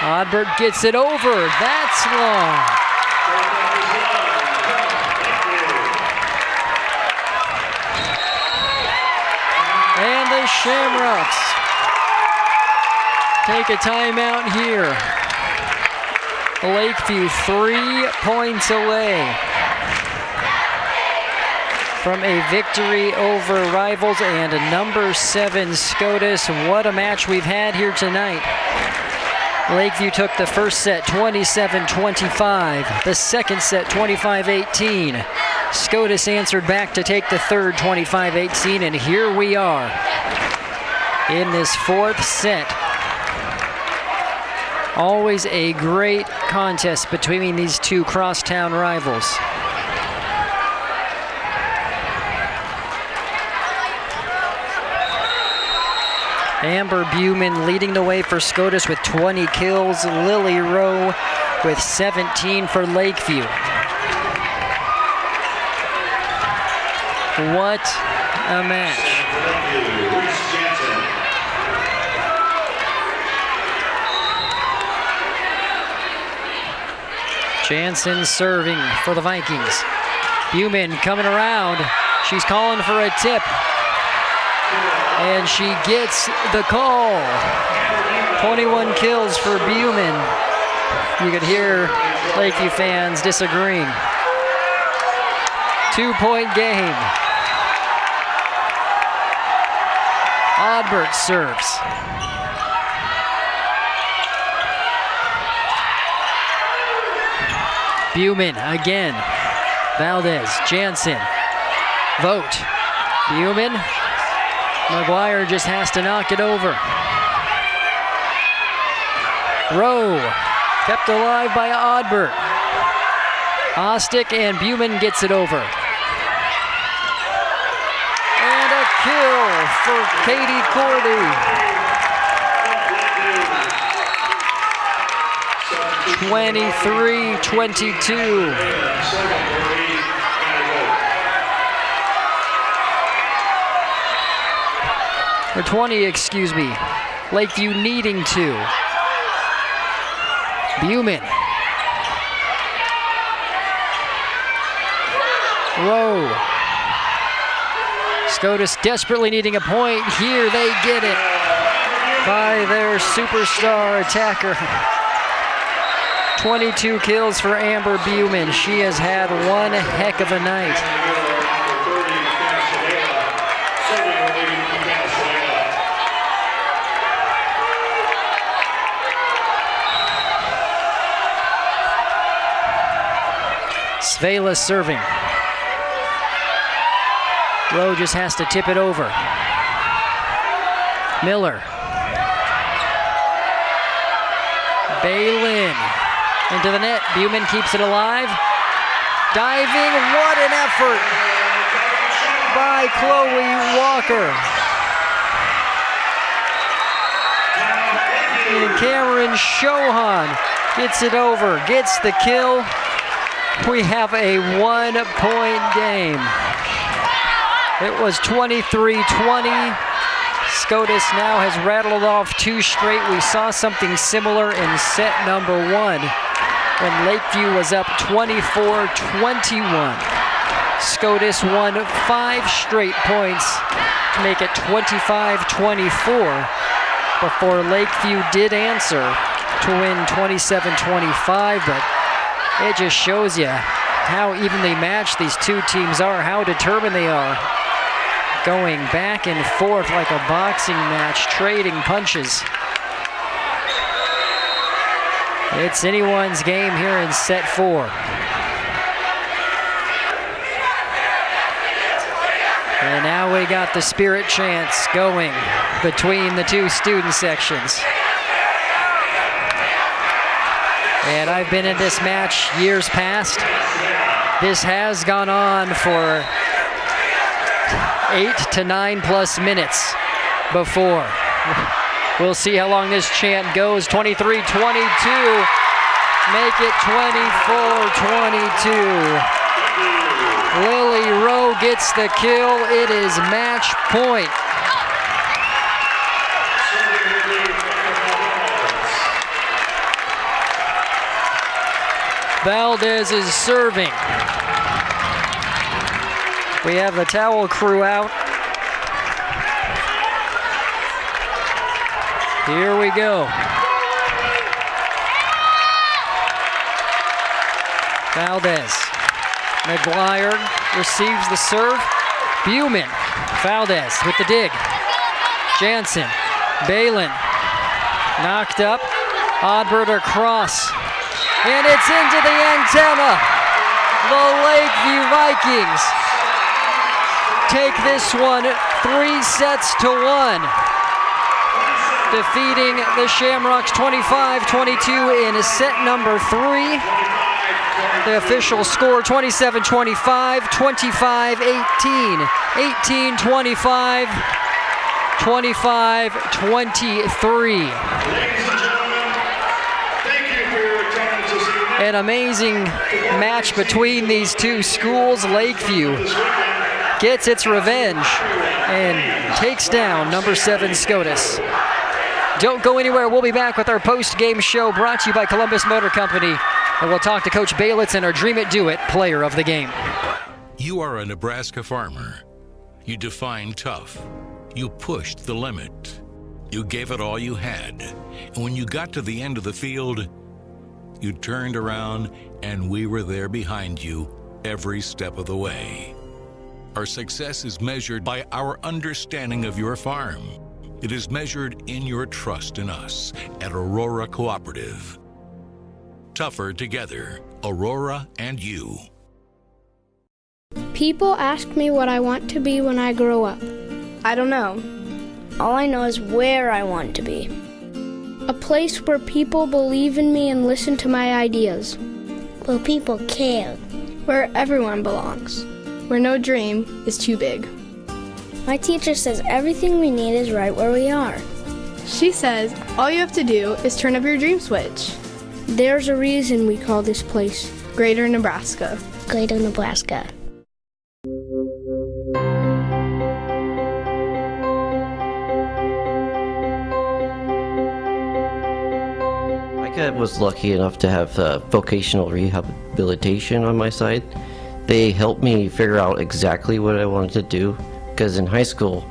Oddbert gets it over. That's long. And the Shamrocks take a timeout here. Lakeview 3 points away from a victory over rivals and a number 7 Scotus. What a match we've had here tonight. Lakeview took the first set 27-25, the second set 25-18. Scotus answered back to take the third 25-18, and here we are in this 4th set. Always a great contest between these two crosstown rivals. Amber Buman leading the way for Scotus with 20 kills. Lily Rowe with 17 for Lakeview. What a match. Jansen serving for the Vikings. Buman coming around. She's calling for a tip. And she gets the call. 21 kills for Buman. You could hear Lakeview fans disagreeing. 2-point game. Oddbert serves. Buman again. Valdez, Jansen, Vogt, Buman. McGuire just has to knock it over. Rowe kept alive by Oddbert. Ostick and Buman gets it over. And a kill for Katie Cordy. 23-22. Or 20, excuse me. Lakeview needing to. Buman. Rowe. Scotus desperately needing a point. Here they get it by their superstar attacker. 22 kills for Amber Buman. She has had one heck of a night. Svela serving. Rowe just has to tip it over. Miller. Balin into the net. Buman keeps it alive. Diving. What an effort by Chloe Walker. And Cameron Shohan gets it over. Gets the kill. We have a 1-point game. It was 23-20. Scotus now has rattled off 2 straight. We saw something similar in set number 1 when Lakeview was up 24-21. Scotus won 5 straight points to make it 25-24 before Lakeview did answer to win 27-25, but it just shows you how evenly matched these two teams are, how determined they are. Going back and forth like a boxing match, trading punches. It's anyone's game here in set 4. And now we got the spirit chants going between the two student sections. And I've been in this match years past. This has gone on for 8 to 9 plus minutes before. We'll see how long this chant goes. 23-22. Make it 24-22. Lily Rowe gets the kill. It is match point. Valdez is serving. We have the towel crew out. Here we go. Valdez. McGuire receives the serve. Buman. Valdez with the dig. Jansen. Balin. Knocked up. Oddbert across. And it's into the antenna. The Lakeview Vikings take this one 3-1, defeating the Shamrocks 25-22 in set number 3. The official score 27-25, 25-18, 18-25, 25-23. An amazing match between these two schools. Lakeview gets its revenge and takes down number 7 Scotus. Don't go anywhere. We'll be back with our post-game show brought to you by Columbus Motor Company. And we'll talk to Coach Balitz and our Dream It, Do It player of the game. You are a Nebraska farmer. You defined tough. You pushed the limit. You gave it all you had. And when you got to the end of the field, you turned around and we were there behind you every step of the way. Our success is measured by our understanding of your farm. It is measured in your trust in us at Aurora Cooperative. Tougher together, Aurora and you. People ask me what I want to be when I grow up. I don't know. All I know is where I want to be. A place where people believe in me and listen to my ideas. Where people care. Where everyone belongs. Where no dream is too big. My teacher says everything we need is right where we are. She says all you have to do is turn up your dream switch. There's a reason we call this place Greater Nebraska. Greater Nebraska. I was lucky enough to have vocational rehabilitation on my side. They helped me figure out exactly what I wanted to do, because in high school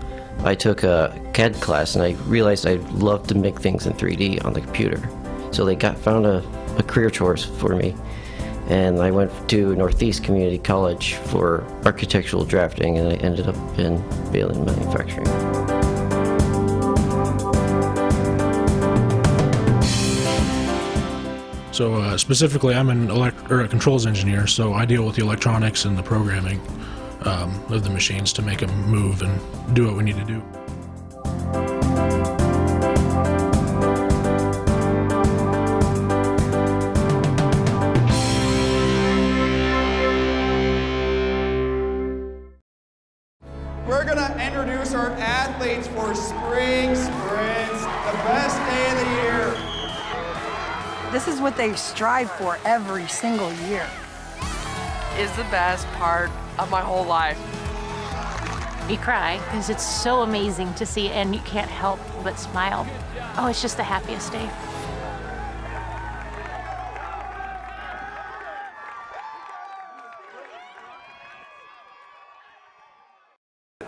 I took a CAD class and I realized I loved to make things in 3D on the computer. So they found a career choice for me, and I went to Northeast Community College for architectural drafting, and I ended up in Bailey Manufacturing. So specifically, I'm a controls engineer, so I deal with the electronics and the programming of the machines to make them move and do what we need to do. We're going to introduce our athletes for spring sprints, the best day of the year. This is what they strive for every single year. Is the best part of my whole life. You cry because it's so amazing to see and you can't help but smile. Oh, it's just the happiest day.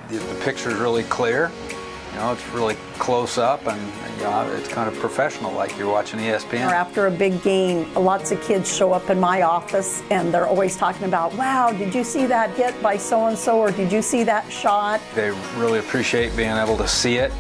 The picture's really clear. You know, it's really close up, and you know, it's kind of professional, like you're watching ESPN. Or after a big game, lots of kids show up in my office and they're always talking about, wow, did you see that hit by so-and-so, or did you see that shot? They really appreciate being able to see it.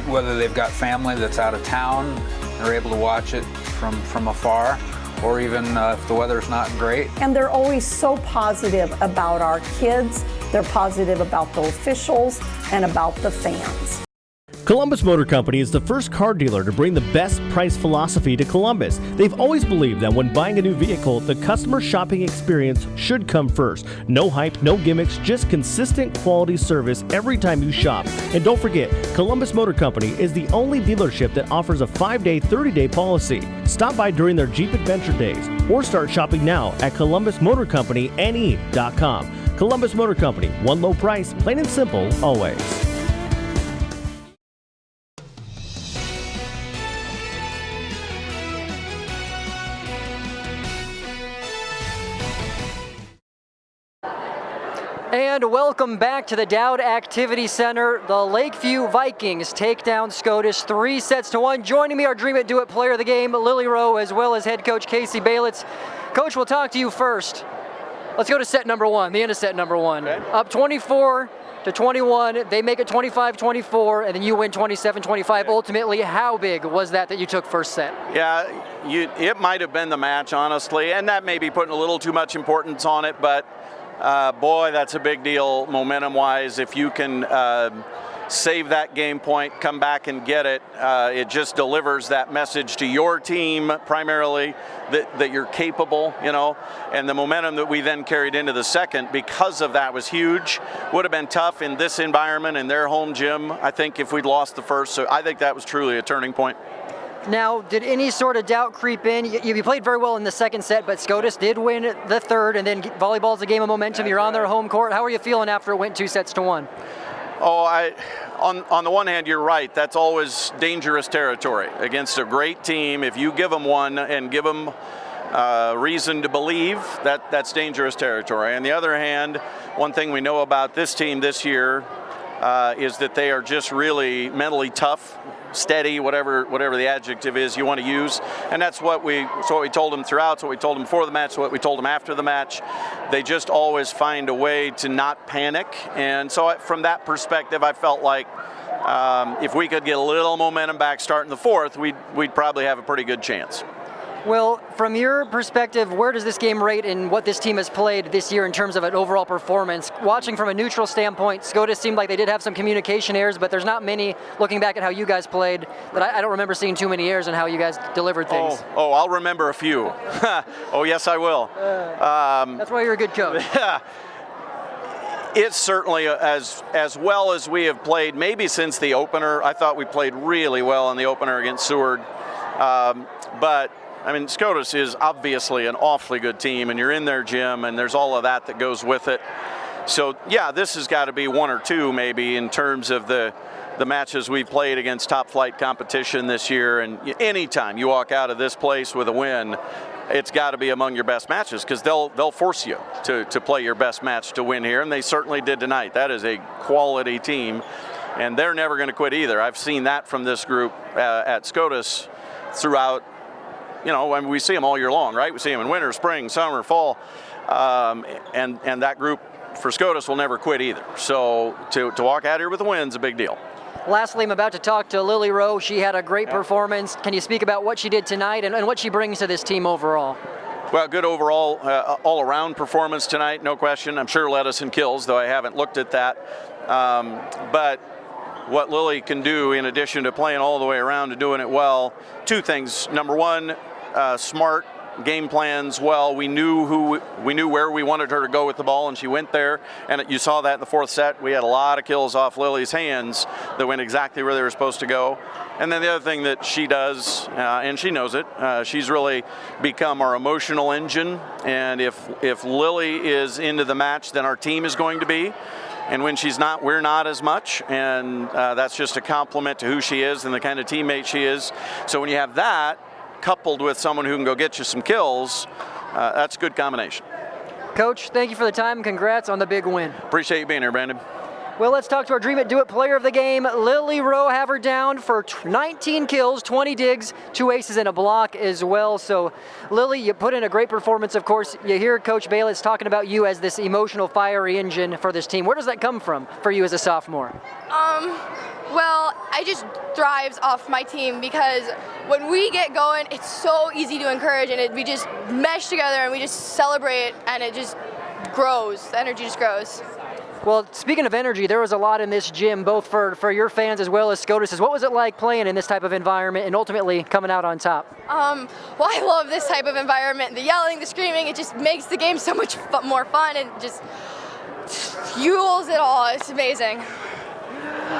Whether they've got family that's out of town, they're able to watch it from afar, or even if the weather's not great. And they're always so positive about our kids. They're positive about the officials and about the fans. Columbus Motor Company is the first car dealer to bring the best price philosophy to Columbus. They've always believed that when buying a new vehicle, the customer shopping experience should come first. No hype, no gimmicks, just consistent quality service every time you shop. And don't forget, Columbus Motor Company is the only dealership that offers a 5-day, 30-day policy. Stop by during their Jeep Adventure Days or start shopping now at columbusmotorcompanyne.com. Columbus Motor Company, one low price, plain and simple, always. And welcome back to the Dowd Activity Center. The Lakeview Vikings take down Scotus 3-1. Joining me, our Dream It Do It player of the game, Lily Rowe, as well as head coach Casey Baylitz. Coach, we'll talk to you first. Let's go to set number one, the end of set number one. Okay. Up 24-21, they make it 25-24, and then you win 27-25. Ultimately, how big was that you took first set? Yeah, it might have been the match, honestly, and that may be putting a little too much importance on it, but boy, that's a big deal momentum-wise. If you can save that game point, come back and get it, it just delivers that message to your team primarily that you're capable, you know, and the momentum that we then carried into the second because of that was huge. Would have been tough in this environment in their home gym, I think, if we'd lost the first. So I think that was truly a turning point. Now, did any sort of doubt creep in? You played very well in the second set, but Scotus did win the third, and then volleyball's a game of momentum. That's You're on their home court. How are you feeling after it went 2-1? Oh, on the one hand, you're right. That's always dangerous territory against a great team. If you give them one and give them reason to believe, that's dangerous territory. On the other hand, one thing we know about this team this year is that they are just really mentally tough, steady, whatever the adjective is you want to use, and that's what we told them throughout. It's what we told them before the match. It's what we told them after the match. They just always find a way to not panic, and so from that perspective, I felt like if we could get a little momentum back starting the fourth, we'd probably have a pretty good chance. Well, from your perspective, where does this game rate in what this team has played this year in terms of an overall performance? Watching from a neutral standpoint, Scotus seemed like they did have some communication errors, but there's not many, looking back at how you guys played, that I don't remember seeing too many errors in how you guys delivered things. Oh, I'll remember a few. Oh, yes, I will. That's why you're a good coach. It's certainly as well as we have played, maybe since the opener. I thought we played really well in the opener against Seward. But I mean, Scotus is obviously an awfully good team, and you're in their gym, and there's all of that goes with it. So, yeah, this has got to be one or two maybe in terms of the matches we've played against top-flight competition this year. And anytime you walk out of this place with a win, it's got to be among your best matches, because they'll force you to play your best match to win here, and they certainly did tonight. That is a quality team, and they're never going to quit either. I've seen that from this group at Scotus throughout. You know, I mean, we see them all year long, right? We see them in winter, spring, summer, fall, and that group for Scotus will never quit either. So to walk out here with a win is a big deal. Lastly, I'm about to talk to Lily Rowe. She had a great performance. Can you speak about what she did tonight and what she brings to this team overall? Well, good overall, all-around performance tonight, no question. I'm sure led us in kills, though I haven't looked at that. But what Lily can do, in addition to playing all the way around and doing it well, two things. Number one, smart game plans well. We knew where we wanted her to go with the ball, and she went there. And you saw that in the fourth set. We had a lot of kills off Lily's hands that went exactly where they were supposed to go. And then the other thing that she does, and she knows it, she's really become our emotional engine. And if Lily is into the match, then our team is going to be. And when she's not, we're not as much, and that's just a compliment to who she is and the kind of teammate she is. So when you have that, coupled with someone who can go get you some kills, that's a good combination. Coach, thank you for the time. Congrats on the big win. Appreciate you being here, Brandon. Well, let's talk to our Dream It, Do It player of the game, Lily Rowe. Have her down for 19 kills, 20 digs, 2 aces and a block as well. So, Lily, you put in a great performance. Of course, you hear Coach Bayless talking about you as this emotional, fiery engine for this team. Where does that come from for you as a sophomore? Well, I just thrives off my team, because when we get going, it's so easy to encourage, and we just mesh together and we just celebrate, and it just grows. The energy just grows. Well, speaking of energy, there was a lot in this gym, both for your fans as well as Scotus's. What was it like playing in this type of environment and ultimately coming out on top? Well, I love this type of environment. The yelling, the screaming, it just makes the game so much more fun, and just fuels it all. It's amazing.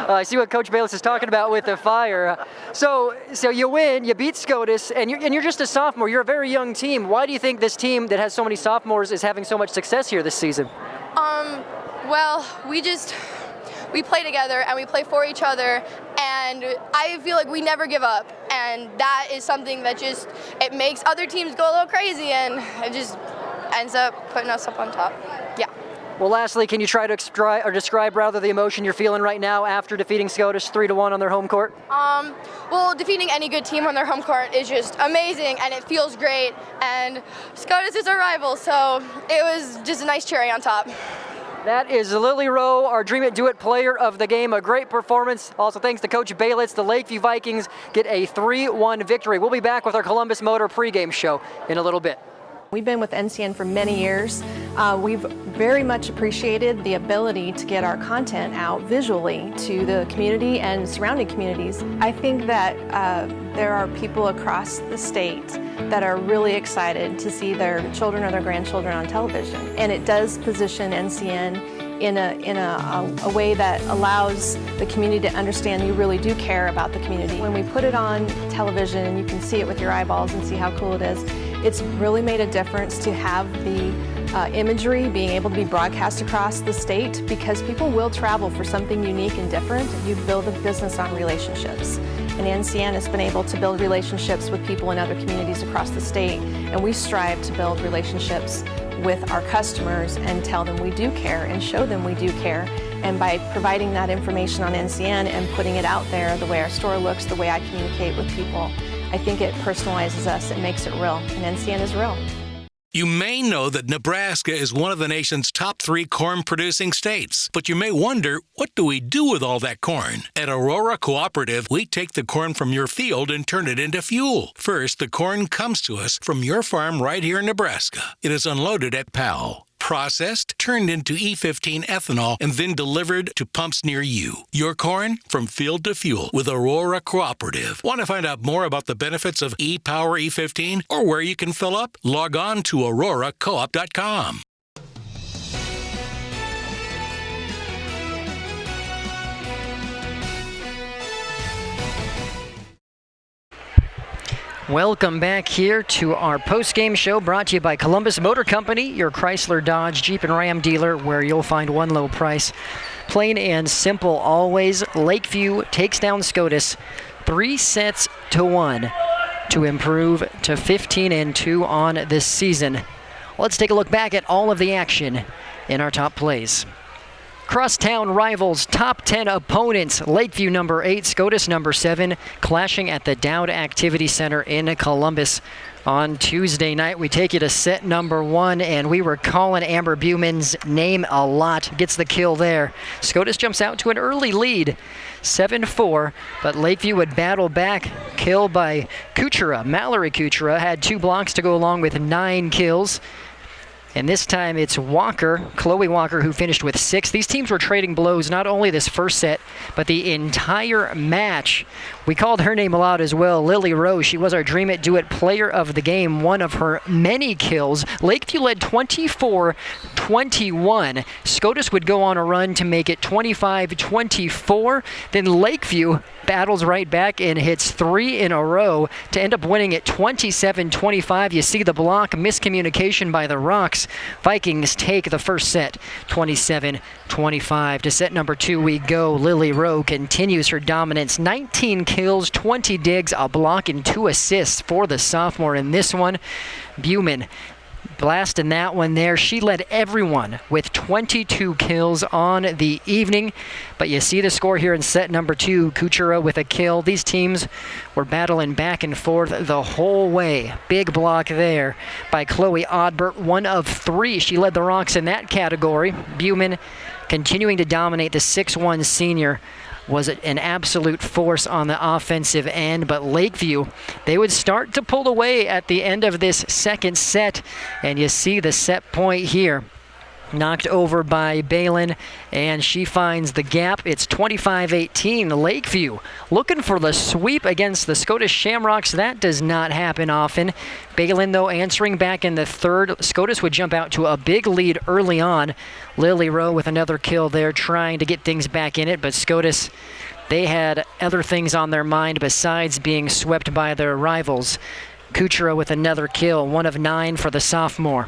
I see what Coach Bayless is talking about with the fire. So you win, you beat Scotus, and you're just a sophomore. You're a very young team. Why do you think this team that has so many sophomores is having so much success here this season? Well, we play together and we play for each other, and I feel like we never give up, and that is something that it makes other teams go a little crazy, and it just ends up putting us up on top. Yeah. Well, lastly, can you try to describe rather the emotion you're feeling right now after defeating Scotus 3-1 on their home court? Well, defeating any good team on their home court is just amazing, and it feels great, and Scotus is our rival, so it was just a nice cherry on top. That is Lily Rowe, our Dream It, Do It player of the game. A great performance. Also thanks to Coach Bayless. The Lakeview Vikings get a 3-1 victory. We'll be back with our Columbus Motor pregame show in a little bit. We've been with NCN for many years. We've very much appreciated the ability to get our content out visually to the community and surrounding communities. I think that there are people across the state that are really excited to see their children or their grandchildren on television. And it does position NCN in a way that allows the community to understand you really do care about the community. When we put it on television and you can see it with your eyeballs and see how cool it is, it's really made a difference to have the imagery being able to be broadcast across the state, because people will travel for something unique and different. You build a business on relationships. And NCN has been able to build relationships with people in other communities across the state, and we strive to build relationships with our customers and tell them we do care and show them we do care. And by providing that information on NCN and putting it out there, the way our store looks, the way I communicate with people, I think it personalizes us, it makes it real, and NCN is real. You may know that Nebraska is one of the nation's top 3 corn-producing states, but you may wonder, what do we do with all that corn? At Aurora Cooperative, we take the corn from your field and turn it into fuel. First, the corn comes to us from your farm right here in Nebraska. It is unloaded at Powell, processed, turned into E15 ethanol, and then delivered to pumps near you. Your corn from field to fuel with Aurora Cooperative. Want to find out more about the benefits of E-Power E15 or where you can fill up? Log on to auroracoop.com. Welcome back here to our post-game show brought to you by Columbus Motor Company, your Chrysler, Dodge, Jeep, and Ram dealer, where you'll find one low price. Plain and simple always. Lakeview takes down Scotus 3-1 to improve to 15-2 on this season. Let's take a look back at all of the action in our top plays. Crosstown rivals, top 10 opponents, Lakeview number 8, Scotus number 7, clashing at the Dowd Activity Center in Columbus on Tuesday night. We take you to set number 1, and we were calling Amber Buman's name a lot. Gets the kill there. Scotus jumps out to an early lead, 7-4, but Lakeview would battle back. Kill by Kuchera. Mallory Kuchera had 2 blocks to go along with 9 kills. And this time it's Walker, Chloe Walker, who finished with 6. These teams were trading blows not only this first set, but the entire match. We called her name a lot as well, Lily Rose. She was our Dream It, Do It player of the game, one of her many kills. Lakeview led 24-21. Scotus would go on a run to make it 25-24. Then Lakeview battles right back and hits 3 in a row to end up winning it 27-25. You see the block, miscommunication by the Rocks. Vikings take the first set, 27-25. To set number 2 we go. Lily Rowe continues her dominance. 19 kills, 20 digs, a block, and 2 assists for the sophomore in this one. Buman blasting that one there. She led everyone with 22 kills on the evening. But you see the score here in set number 2. Kuchera with a kill. These teams were battling back and forth the whole way. Big block there by Chloe Odbert, 1 of 3. She led the Rocks in that category. Buman continuing to dominate. The 6'1 senior was an absolute force on the offensive end, but Lakeview, they would start to pull away at the end of this second set, and you see the set point here. Knocked over by Balin, and she finds the gap. It's 25-18. Lakeview looking for the sweep against the Scotus Shamrocks. That does not happen often. Balin, though, answering back in the third. Scotus would jump out to a big lead early on. Lily Rowe with another kill there, trying to get things back in it, but Scotus, they had other things on their mind besides being swept by their rivals. Kuchera with another kill, 1 of 9 for the sophomore.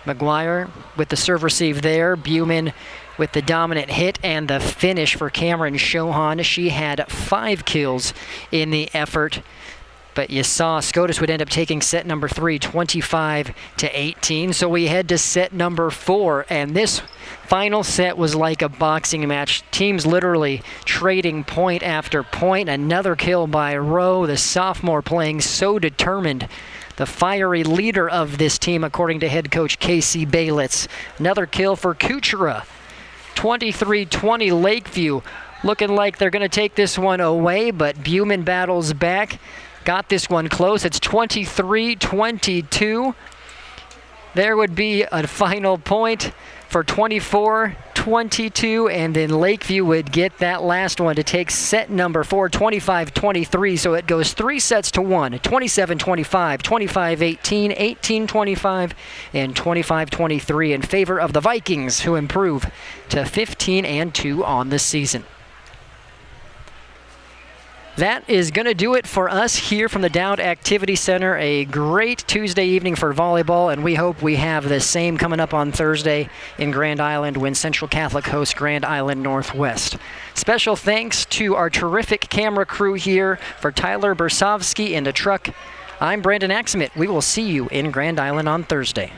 McGuire with the serve receive there. Buman with the dominant hit and the finish for Cameron Shohan. She had 5 kills in the effort. But you saw Scotus would end up taking set number 3, 25-18. So we head to set number 4, and this final set was like a boxing match. Teams literally trading point after point. Another kill by Rowe, the sophomore, playing so determined. The fiery leader of this team, according to head coach Casey Baylitz. Another kill for Kuchera. 23-20 Lakeview. Looking like they're going to take this one away, but Buman battles back. Got this one close. It's 23-22. There would be a final point for 24-22, and then Lakeview would get that last one to take set number 4, 25-23. So it goes 3 sets to 1, 27-25, 25-18, 18-25, and 25-23 in favor of the Vikings, who improve to 15-2 on this season. That is going to do it for us here from the Dowd Activity Center. A great Tuesday evening for volleyball, and we hope we have the same coming up on Thursday in Grand Island when Central Catholic hosts Grand Island Northwest. Special thanks to our terrific camera crew here. For Tyler Bersovsky in the truck, I'm Brandon Axmit. We will see you in Grand Island on Thursday.